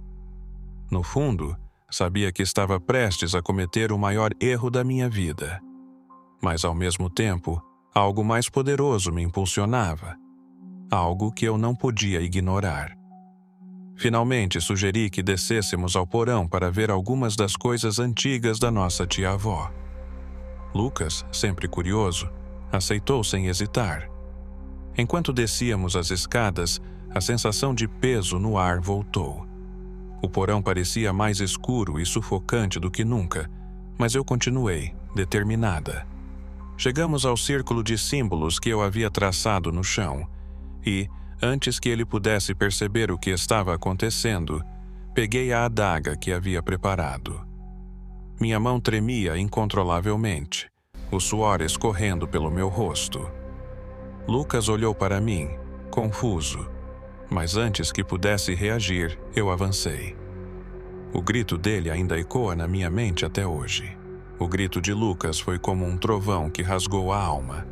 No fundo, sabia que estava prestes a cometer o maior erro da minha vida. Mas, ao mesmo tempo, algo mais poderoso me impulsionava. algo que eu não podia ignorar. Finalmente sugeri que descêssemos ao porão para ver algumas das coisas antigas da nossa tia-avó. Lucas, sempre curioso, aceitou sem hesitar. Enquanto descíamos as escadas, a sensação de peso no ar voltou. O porão parecia mais escuro e sufocante do que nunca, mas eu continuei, determinada. Chegamos ao círculo de símbolos que eu havia traçado no chão e, antes que ele pudesse perceber o que estava acontecendo, peguei a adaga que havia preparado. Minha mão tremia incontrolavelmente, o suor escorrendo pelo meu rosto. Lucas olhou para mim, confuso, mas antes que pudesse reagir, eu avancei. O grito dele ainda ecoa na minha mente até hoje. O grito de Lucas foi como um trovão que rasgou a alma.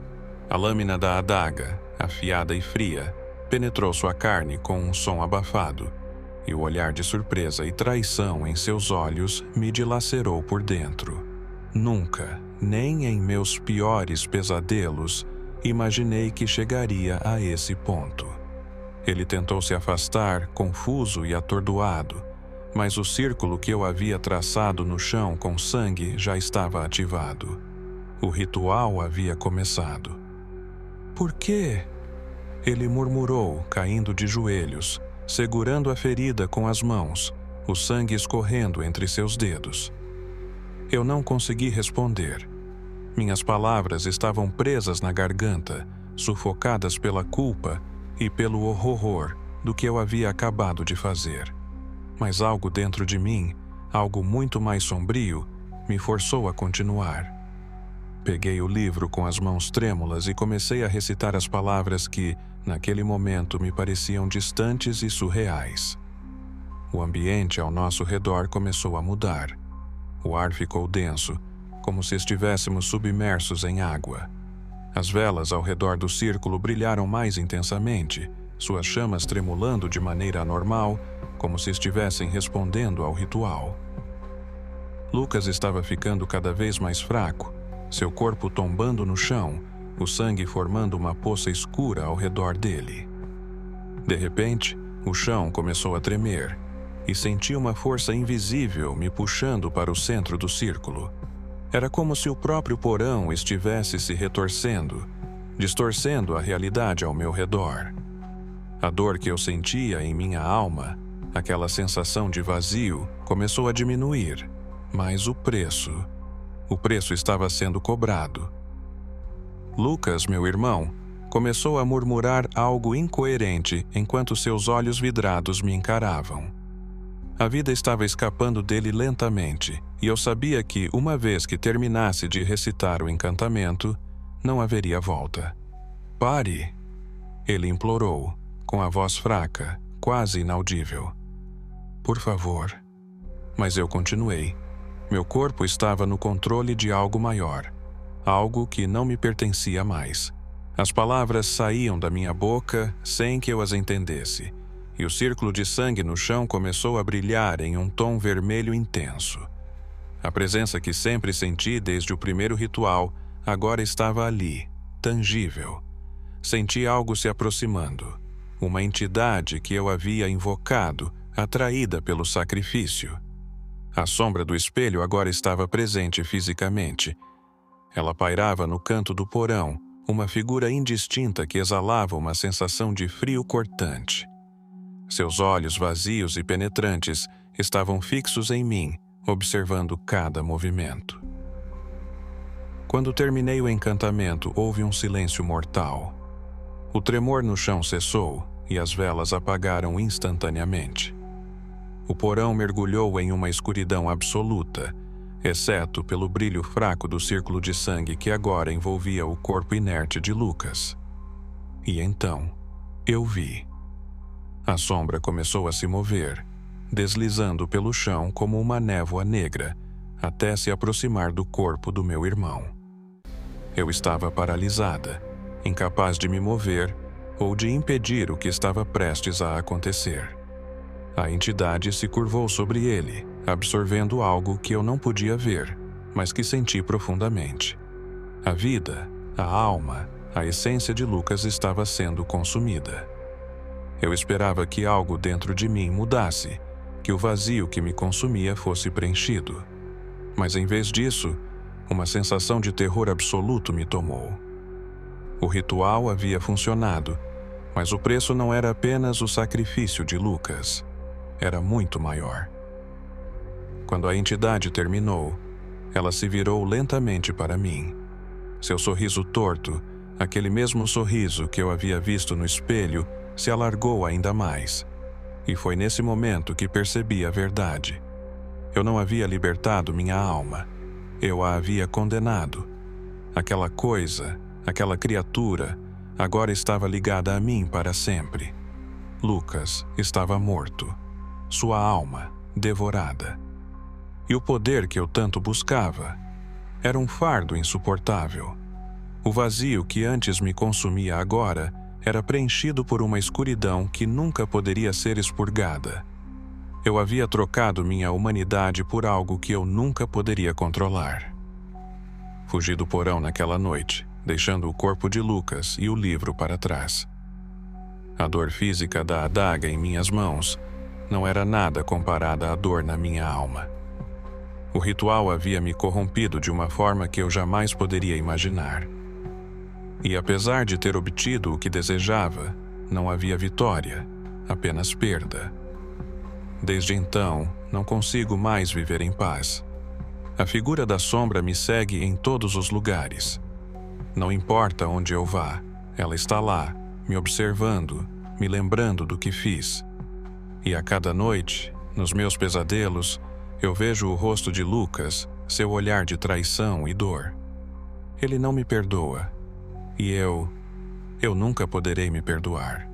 A lâmina da adaga, afiada e fria, penetrou sua carne com um som abafado, e o olhar de surpresa e traição em seus olhos me dilacerou por dentro. Nunca, nem em meus piores pesadelos, imaginei que chegaria a esse ponto. Ele tentou se afastar, confuso e atordoado, mas o círculo que eu havia traçado no chão com sangue já estava ativado. O ritual havia começado. "Por quê?" Ele murmurou, caindo de joelhos, segurando a ferida com as mãos, o sangue escorrendo entre seus dedos. Eu não consegui responder. Minhas palavras estavam presas na garganta, sufocadas pela culpa e pelo horror do que eu havia acabado de fazer. Mas algo dentro de mim, algo muito mais sombrio, me forçou a continuar. Peguei o livro com as mãos trêmulas e comecei a recitar as palavras que, naquele momento, me pareciam distantes e surreais. O ambiente ao nosso redor começou a mudar. O ar ficou denso, como se estivéssemos submersos em água. As velas ao redor do círculo brilharam mais intensamente, suas chamas tremulando de maneira anormal, como se estivessem respondendo ao ritual. Lucas estava ficando cada vez mais fraco, seu corpo tombando no chão, o sangue formando uma poça escura ao redor dele. De repente, o chão começou a tremer, e senti uma força invisível me puxando para o centro do círculo. Era como se o próprio porão estivesse se retorcendo, distorcendo a realidade ao meu redor. A dor que eu sentia em minha alma, aquela sensação de vazio, começou a diminuir, mas o preço estava sendo cobrado. Lucas, meu irmão, começou a murmurar algo incoerente enquanto seus olhos vidrados me encaravam. A vida estava escapando dele lentamente, e eu sabia que, uma vez que terminasse de recitar o encantamento, não haveria volta. "Pare!" ele implorou, com a voz fraca, quase inaudível. "Por favor." Mas eu continuei. Meu corpo estava no controle de algo maior, algo que não me pertencia mais. As palavras saíam da minha boca sem que eu as entendesse, e o círculo de sangue no chão começou a brilhar em um tom vermelho intenso. A presença que sempre senti desde o primeiro ritual agora estava ali, tangível. Senti algo se aproximando, uma entidade que eu havia invocado, atraída pelo sacrifício. A sombra do espelho agora estava presente fisicamente. Ela pairava no canto do porão, uma figura indistinta que exalava uma sensação de frio cortante. Seus olhos vazios e penetrantes estavam fixos em mim, observando cada movimento. Quando terminei o encantamento, houve um silêncio mortal. O tremor no chão cessou e as velas apagaram instantaneamente. O porão mergulhou em uma escuridão absoluta, exceto pelo brilho fraco do círculo de sangue que agora envolvia o corpo inerte de Lucas. E então, eu vi. A sombra começou a se mover, deslizando pelo chão como uma névoa negra, até se aproximar do corpo do meu irmão. Eu estava paralisada, incapaz de me mover ou de impedir o que estava prestes a acontecer. A entidade se curvou sobre ele, absorvendo algo que eu não podia ver, mas que senti profundamente. A vida, a alma, A essência de Lucas estava sendo consumida. Eu esperava que algo dentro de mim mudasse, que o vazio que me consumia fosse preenchido. Mas em vez disso, uma sensação de terror absoluto me tomou. O ritual havia funcionado, mas o preço não era apenas o sacrifício de Lucas. Era muito maior. Quando a entidade terminou, ela se virou lentamente para mim. Seu sorriso torto, aquele mesmo sorriso que eu havia visto no espelho, se alargou ainda mais. E foi nesse momento que percebi a verdade. Eu não havia libertado minha alma. Eu a havia condenado. Aquela coisa, aquela criatura, agora estava ligada a mim para sempre. Lucas estava morto. Sua alma devorada. E o poder que eu tanto buscava era um fardo insuportável. O vazio que antes me consumia agora era preenchido por uma escuridão que nunca poderia ser expurgada. Eu havia trocado minha humanidade por algo que eu nunca poderia controlar. Fugi do porão naquela noite, deixando o corpo de Lucas e o livro para trás. A dor física da adaga em minhas mãos não era nada comparada à dor na minha alma. O ritual havia me corrompido de uma forma que eu jamais poderia imaginar. E apesar de ter obtido o que desejava, não havia vitória, apenas perda. Desde então, não consigo mais viver em paz. A figura da sombra me segue em todos os lugares. Não importa onde eu vá, ela está lá, me observando, me lembrando do que fiz. E a cada noite, nos meus pesadelos, eu vejo o rosto de Lucas, seu olhar de traição e dor. Ele não me perdoa. E eu nunca poderei me perdoar.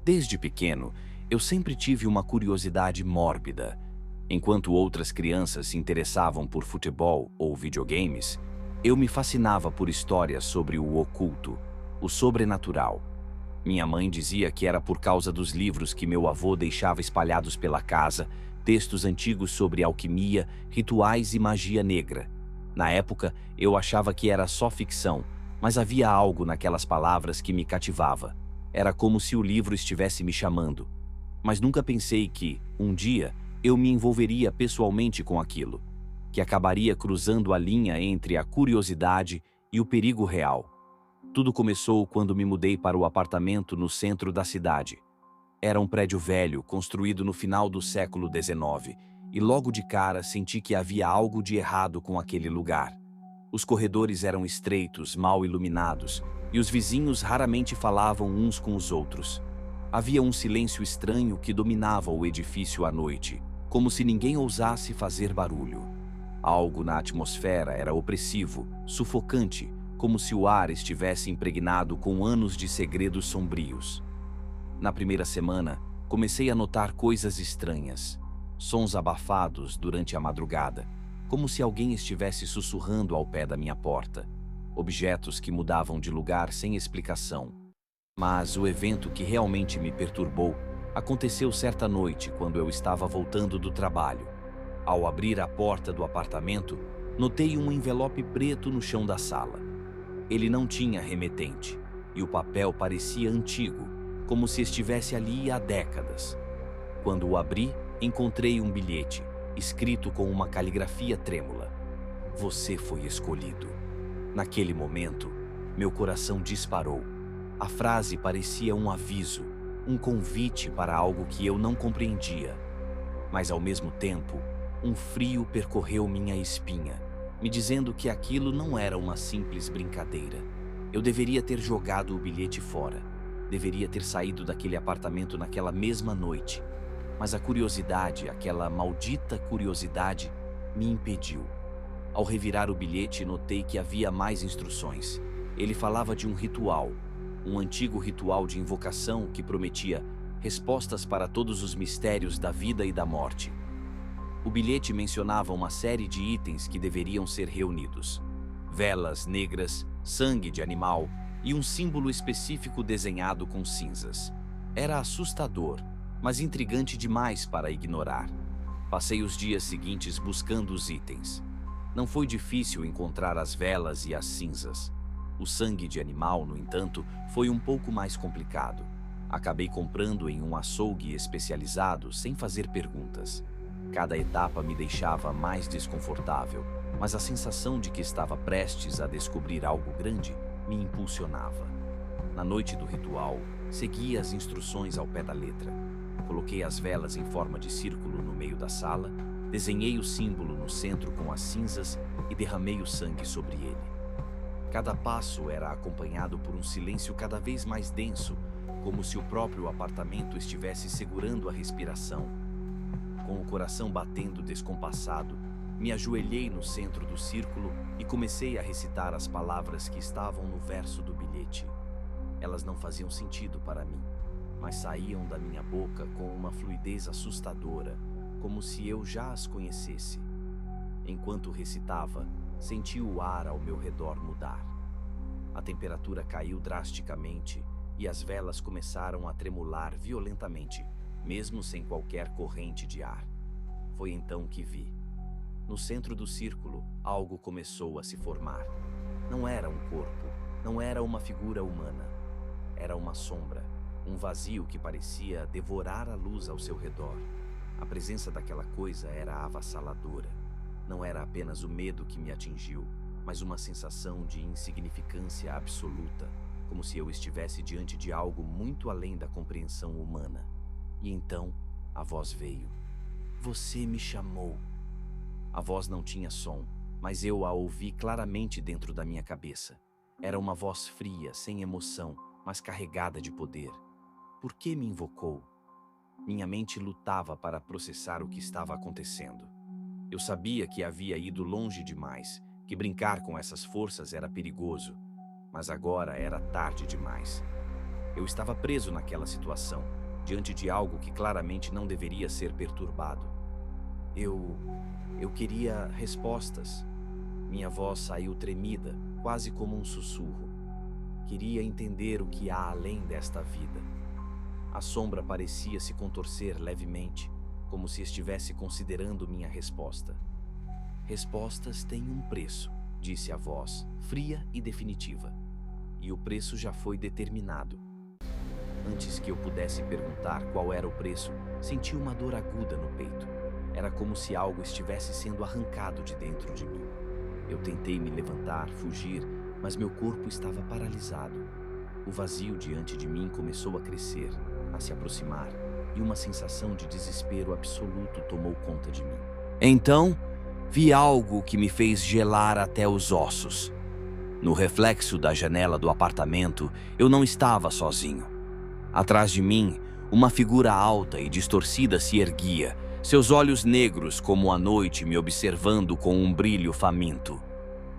Desde pequeno, eu sempre tive uma curiosidade mórbida. Enquanto outras crianças se interessavam por futebol ou videogames, eu me fascinava por histórias sobre o oculto, o sobrenatural. Minha mãe dizia que era por causa dos livros que meu avô deixava espalhados pela casa, textos antigos sobre alquimia, rituais e magia negra. Na época, eu achava que era só ficção, mas havia algo naquelas palavras que me cativava. Era como se o livro estivesse me chamando. Mas nunca pensei que, um dia, eu me envolveria pessoalmente com aquilo, que acabaria cruzando a linha entre a curiosidade e o perigo real. Tudo começou quando me mudei para o apartamento no centro da cidade. Era um prédio velho, construído no final do século XIX, e logo de cara senti que havia algo de errado com aquele lugar. Os corredores eram estreitos, mal iluminados, e os vizinhos raramente falavam uns com os outros. Havia um silêncio estranho que dominava o edifício à noite, como se ninguém ousasse fazer barulho. Algo na atmosfera era opressivo, sufocante, como se o ar estivesse impregnado com anos de segredos sombrios. Na primeira semana, comecei a notar coisas estranhas, sons abafados durante a madrugada, como se alguém estivesse sussurrando ao pé da minha porta, objetos que mudavam de lugar sem explicação. Mas o evento que realmente me perturbou aconteceu certa noite quando eu estava voltando do trabalho. Ao abrir a porta do apartamento, notei um envelope preto no chão da sala. Ele não tinha remetente, e o papel parecia antigo, como se estivesse ali há décadas. Quando o abri, encontrei um bilhete, escrito com uma caligrafia trêmula. Você foi escolhido. Naquele momento, meu coração disparou. A frase parecia um aviso, um convite para algo que eu não compreendia. Mas ao mesmo tempo, um frio percorreu minha espinha, me dizendo que aquilo não era uma simples brincadeira. Eu deveria ter jogado o bilhete fora. Deveria ter saído daquele apartamento naquela mesma noite. Mas a curiosidade, aquela maldita curiosidade, me impediu. Ao revirar o bilhete, notei que havia mais instruções. Ele falava de um ritual, um antigo ritual de invocação que prometia respostas para todos os mistérios da vida e da morte. O bilhete mencionava uma série de itens que deveriam ser reunidos: velas negras, sangue de animal e um símbolo específico desenhado com cinzas. Era assustador, mas intrigante demais para ignorar. Passei os dias seguintes buscando os itens. Não foi difícil encontrar as velas e as cinzas. O sangue de animal, no entanto, foi um pouco mais complicado. Acabei comprando em um açougue especializado sem fazer perguntas. Cada etapa me deixava mais desconfortável, mas a sensação de que estava prestes a descobrir algo grande me impulsionava. Na noite do ritual, segui as instruções ao pé da letra. Coloquei as velas em forma de círculo no meio da sala, desenhei o símbolo no centro com as cinzas e derramei o sangue sobre ele. Cada passo era acompanhado por um silêncio cada vez mais denso, como se o próprio apartamento estivesse segurando a respiração. Com o coração batendo descompassado, me ajoelhei no centro do círculo e comecei a recitar as palavras que estavam no verso do bilhete. Elas não faziam sentido para mim, mas saíam da minha boca com uma fluidez assustadora, como se eu já as conhecesse. Enquanto recitava, senti o ar ao meu redor mudar. A temperatura caiu drasticamente e as velas começaram a tremular violentamente, mesmo sem qualquer corrente de ar. Foi então que vi. No centro do círculo, algo começou a se formar. Não era um corpo, não era uma figura humana. Era uma sombra, um vazio que parecia devorar a luz ao seu redor. A presença daquela coisa era avassaladora. Não era apenas o medo que me atingiu, mas uma sensação de insignificância absoluta, como se eu estivesse diante de algo muito além da compreensão humana. E então, a voz veio. Você me chamou. A voz não tinha som, mas eu a ouvi claramente dentro da minha cabeça. Era uma voz fria, sem emoção, mas carregada de poder. Por que me invocou? Minha mente lutava para processar o que estava acontecendo. Eu sabia que havia ido longe demais, que brincar com essas forças era perigoso, mas agora era tarde demais. Eu estava preso naquela situação, diante de algo que claramente não deveria ser perturbado. Eu queria respostas. Minha voz saiu tremida, quase como um sussurro. Queria entender o que há além desta vida. A sombra parecia se contorcer levemente, como se estivesse considerando minha resposta. Respostas têm um preço, disse a voz, fria e definitiva. E o preço já foi determinado. Antes que eu pudesse perguntar qual era o preço, senti uma dor aguda no peito. Era como se algo estivesse sendo arrancado de dentro de mim. Eu tentei me levantar, fugir, mas meu corpo estava paralisado. O vazio diante de mim começou a crescer, a se aproximar, e uma sensação de desespero absoluto tomou conta de mim. Então, vi algo que me fez gelar até os ossos. No reflexo da janela do apartamento, eu não estava sozinho. Atrás de mim, uma figura alta e distorcida se erguia, seus olhos negros como a noite me observando com um brilho faminto.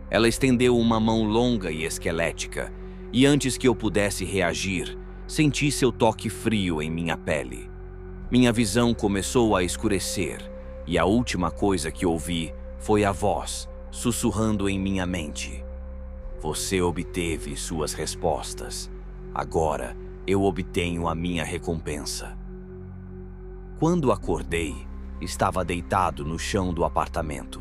Ela estendeu uma mão longa e esquelética, e antes que eu pudesse reagir, senti seu toque frio em minha pele. Minha visão começou a escurecer, e a última coisa que ouvi foi a voz, sussurrando em minha mente. Você obteve suas respostas. Agora eu obtenho a minha recompensa. Quando acordei, estava deitado no chão do apartamento.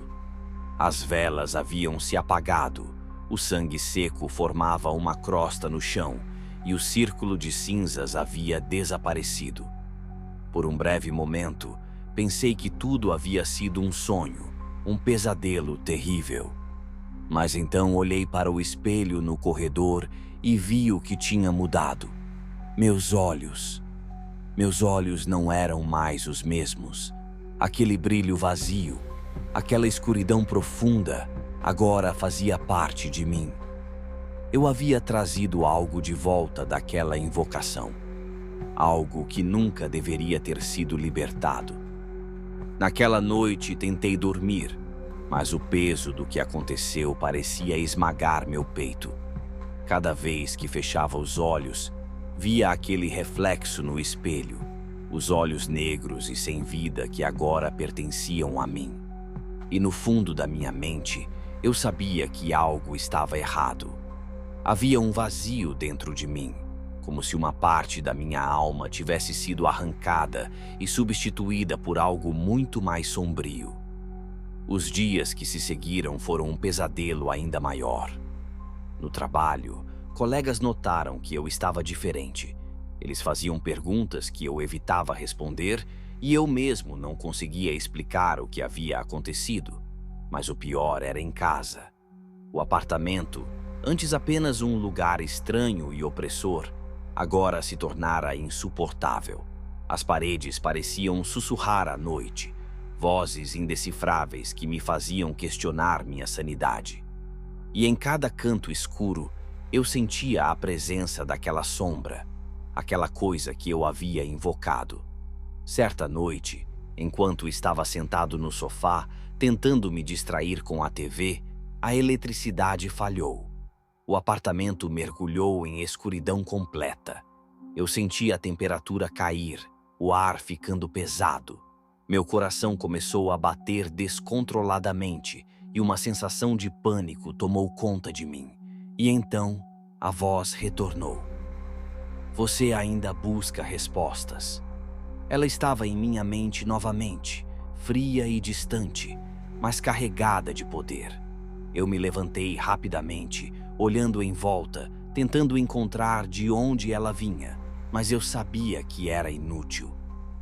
As velas haviam se apagado, o sangue seco formava uma crosta no chão e o círculo de cinzas havia desaparecido. Por um breve momento, pensei que tudo havia sido um sonho, um pesadelo terrível. Mas então olhei para o espelho no corredor e vi o que tinha mudado. Meus olhos não eram mais os mesmos. Aquele brilho vazio, aquela escuridão profunda, agora fazia parte de mim. Eu havia trazido algo de volta daquela invocação. Algo que nunca deveria ter sido libertado. Naquela noite tentei dormir, mas o peso do que aconteceu parecia esmagar meu peito. Cada vez que fechava os olhos, via aquele reflexo no espelho, os olhos negros e sem vida que agora pertenciam a mim. E no fundo da minha mente, eu sabia que algo estava errado. Havia um vazio dentro de mim. como se uma parte da minha alma tivesse sido arrancada e substituída por algo muito mais sombrio. Os dias que se seguiram foram um pesadelo ainda maior. No trabalho, colegas notaram que eu estava diferente. Eles faziam perguntas que eu evitava responder e eu mesmo não conseguia explicar o que havia acontecido. Mas o pior era em casa. O apartamento, antes apenas um lugar estranho e opressor, agora se tornara insuportável. As paredes pareciam sussurrar à noite, vozes indecifráveis que me faziam questionar minha sanidade. E em cada canto escuro, eu sentia a presença daquela sombra, aquela coisa que eu havia invocado. Certa noite, enquanto estava sentado no sofá, tentando me distrair com a TV, a eletricidade falhou. O apartamento mergulhou em escuridão completa. Eu senti a temperatura cair, o ar ficando pesado. Meu coração começou a bater descontroladamente e uma sensação de pânico tomou conta de mim. E então, a voz retornou. Você ainda busca respostas. Ela estava em minha mente novamente, fria e distante, mas carregada de poder. Eu me levantei rapidamente, olhando em volta, tentando encontrar de onde ela vinha, mas eu sabia que era inútil.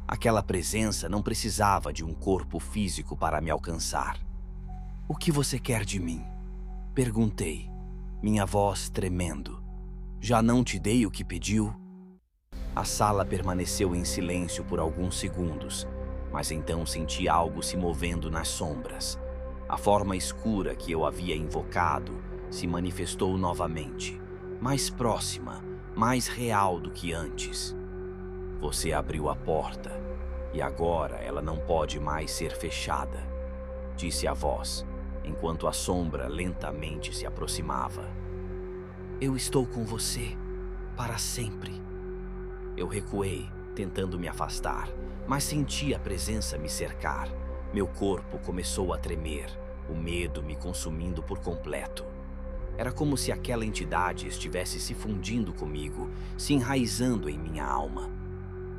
Aquela presença não precisava de um corpo físico para me alcançar. O que você quer de mim? Perguntei, minha voz tremendo. Já não te dei o que pediu? A sala permaneceu em silêncio por alguns segundos, mas então senti algo se movendo nas sombras. A forma escura que eu havia invocado se manifestou novamente, mais próxima, mais real do que antes. Você abriu a porta, e agora ela não pode mais ser fechada, disse a voz, enquanto a sombra lentamente se aproximava. Eu estou com você, para sempre. Eu recuei, tentando me afastar, mas senti a presença me cercar. Meu corpo começou a tremer, o medo me consumindo por completo. Era como se aquela entidade estivesse se fundindo comigo, se enraizando em minha alma.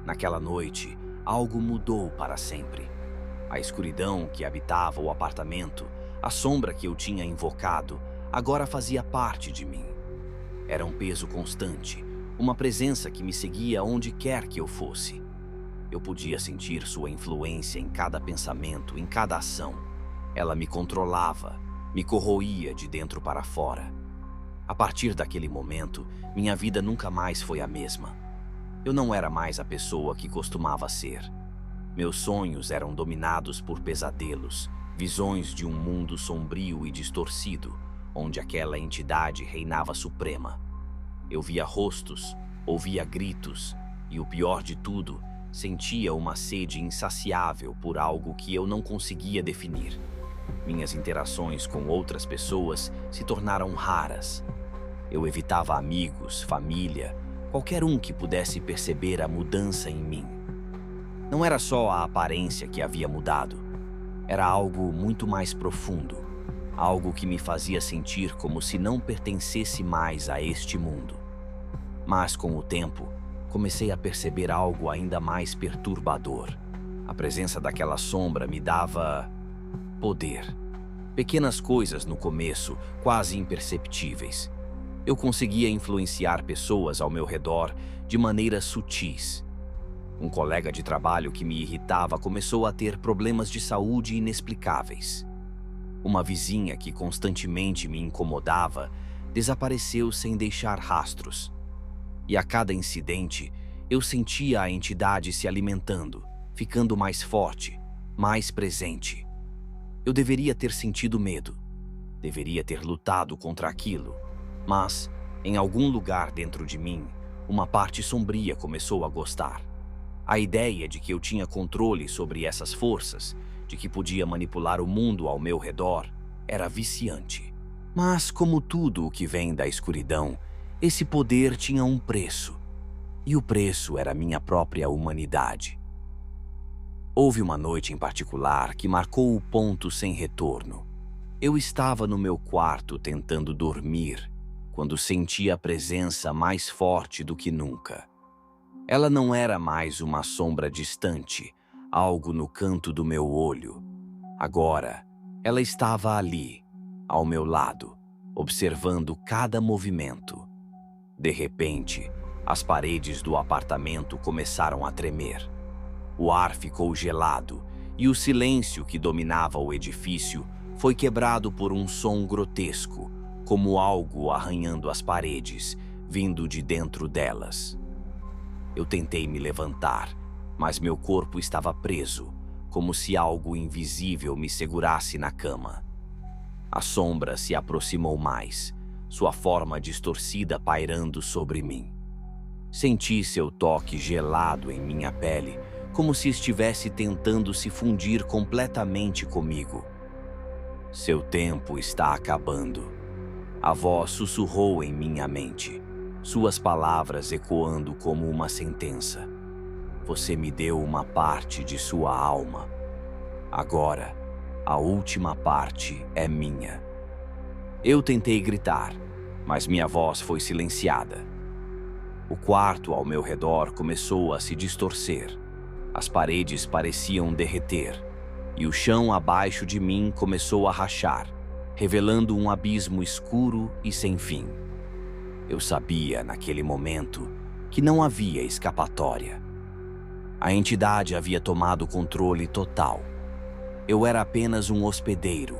Naquela noite, algo mudou para sempre. A escuridão que habitava o apartamento, a sombra que eu tinha invocado, agora fazia parte de mim. Era um peso constante, uma presença que me seguia onde quer que eu fosse. Eu podia sentir sua influência em cada pensamento, em cada ação. Ela me controlava, me corroía de dentro para fora. A partir daquele momento, minha vida nunca mais foi a mesma. Eu não era mais a pessoa que costumava ser. Meus sonhos eram dominados por pesadelos, visões de um mundo sombrio e distorcido, onde aquela entidade reinava suprema. Eu via rostos, ouvia gritos e, o pior de tudo, sentia uma sede insaciável por algo que eu não conseguia definir. Minhas interações com outras pessoas se tornaram raras. Eu evitava amigos, família, qualquer um que pudesse perceber a mudança em mim. Não era só a aparência que havia mudado. Era algo muito mais profundo. Algo que me fazia sentir como se não pertencesse mais a este mundo. Mas, com o tempo, comecei a perceber algo ainda mais perturbador. A presença daquela sombra me dava poder. Pequenas coisas no começo, quase imperceptíveis. Eu conseguia influenciar pessoas ao meu redor de maneiras sutis. Um colega de trabalho que me irritava começou a ter problemas de saúde inexplicáveis. Uma vizinha que constantemente me incomodava desapareceu sem deixar rastros. E a cada incidente, eu sentia a entidade se alimentando, ficando mais forte, mais presente. Eu deveria ter sentido medo, deveria ter lutado contra aquilo, mas, em algum lugar dentro de mim, uma parte sombria começou a gostar. A ideia de que eu tinha controle sobre essas forças, de que podia manipular o mundo ao meu redor, era viciante. Mas, como tudo o que vem da escuridão, esse poder tinha um preço, e o preço era minha própria humanidade. Houve uma noite em particular que marcou o ponto sem retorno. Eu estava no meu quarto tentando dormir, quando senti a presença mais forte do que nunca. Ela não era mais uma sombra distante, algo no canto do meu olho. Agora, ela estava ali, ao meu lado, observando cada movimento. De repente, as paredes do apartamento começaram a tremer. O ar ficou gelado e o silêncio que dominava o edifício foi quebrado por um som grotesco, como algo arranhando as paredes, vindo de dentro delas. Eu tentei me levantar, mas meu corpo estava preso, como se algo invisível me segurasse na cama. A sombra se aproximou mais, sua forma distorcida pairando sobre mim. Senti seu toque gelado em minha pele, como se estivesse tentando se fundir completamente comigo. Seu tempo está acabando. A voz sussurrou em minha mente, suas palavras ecoando como uma sentença. Você me deu uma parte de sua alma. Agora, a última parte é minha. Eu tentei gritar, mas minha voz foi silenciada. O quarto ao meu redor começou a se distorcer. As paredes pareciam derreter, e o chão abaixo de mim começou a rachar, revelando um abismo escuro e sem fim. Eu sabia, naquele momento, que não havia escapatória. A entidade havia tomado controle total. Eu era apenas um hospedeiro,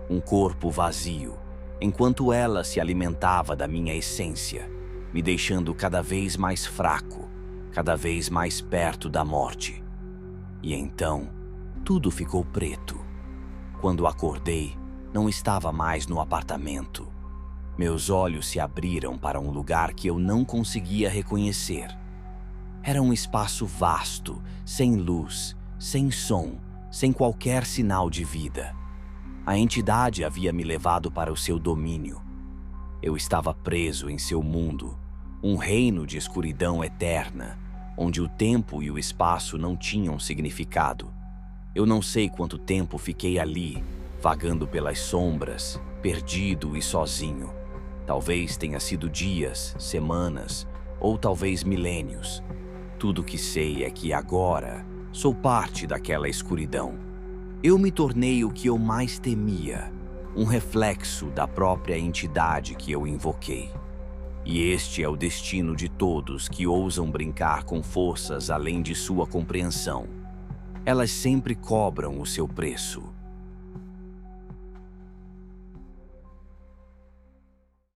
um corpo vazio, enquanto ela se alimentava da minha essência, me deixando cada vez mais fraco, cada vez mais perto da morte. E então, tudo ficou preto. Quando acordei, não estava mais no apartamento. Meus olhos se abriram para um lugar que eu não conseguia reconhecer. Era um espaço vasto, sem luz, sem som, sem qualquer sinal de vida. A entidade havia me levado para o seu domínio. Eu estava preso em seu mundo, um reino de escuridão eterna, onde o tempo e o espaço não tinham significado. Eu não sei quanto tempo fiquei ali, vagando pelas sombras, perdido e sozinho. Talvez tenha sido dias, semanas, ou talvez milênios. Tudo que sei é que agora sou parte daquela escuridão. Eu me tornei o que eu mais temia, um reflexo da própria entidade que eu invoquei. E este é o destino de todos que ousam brincar com forças além de sua compreensão. Elas sempre cobram o seu preço.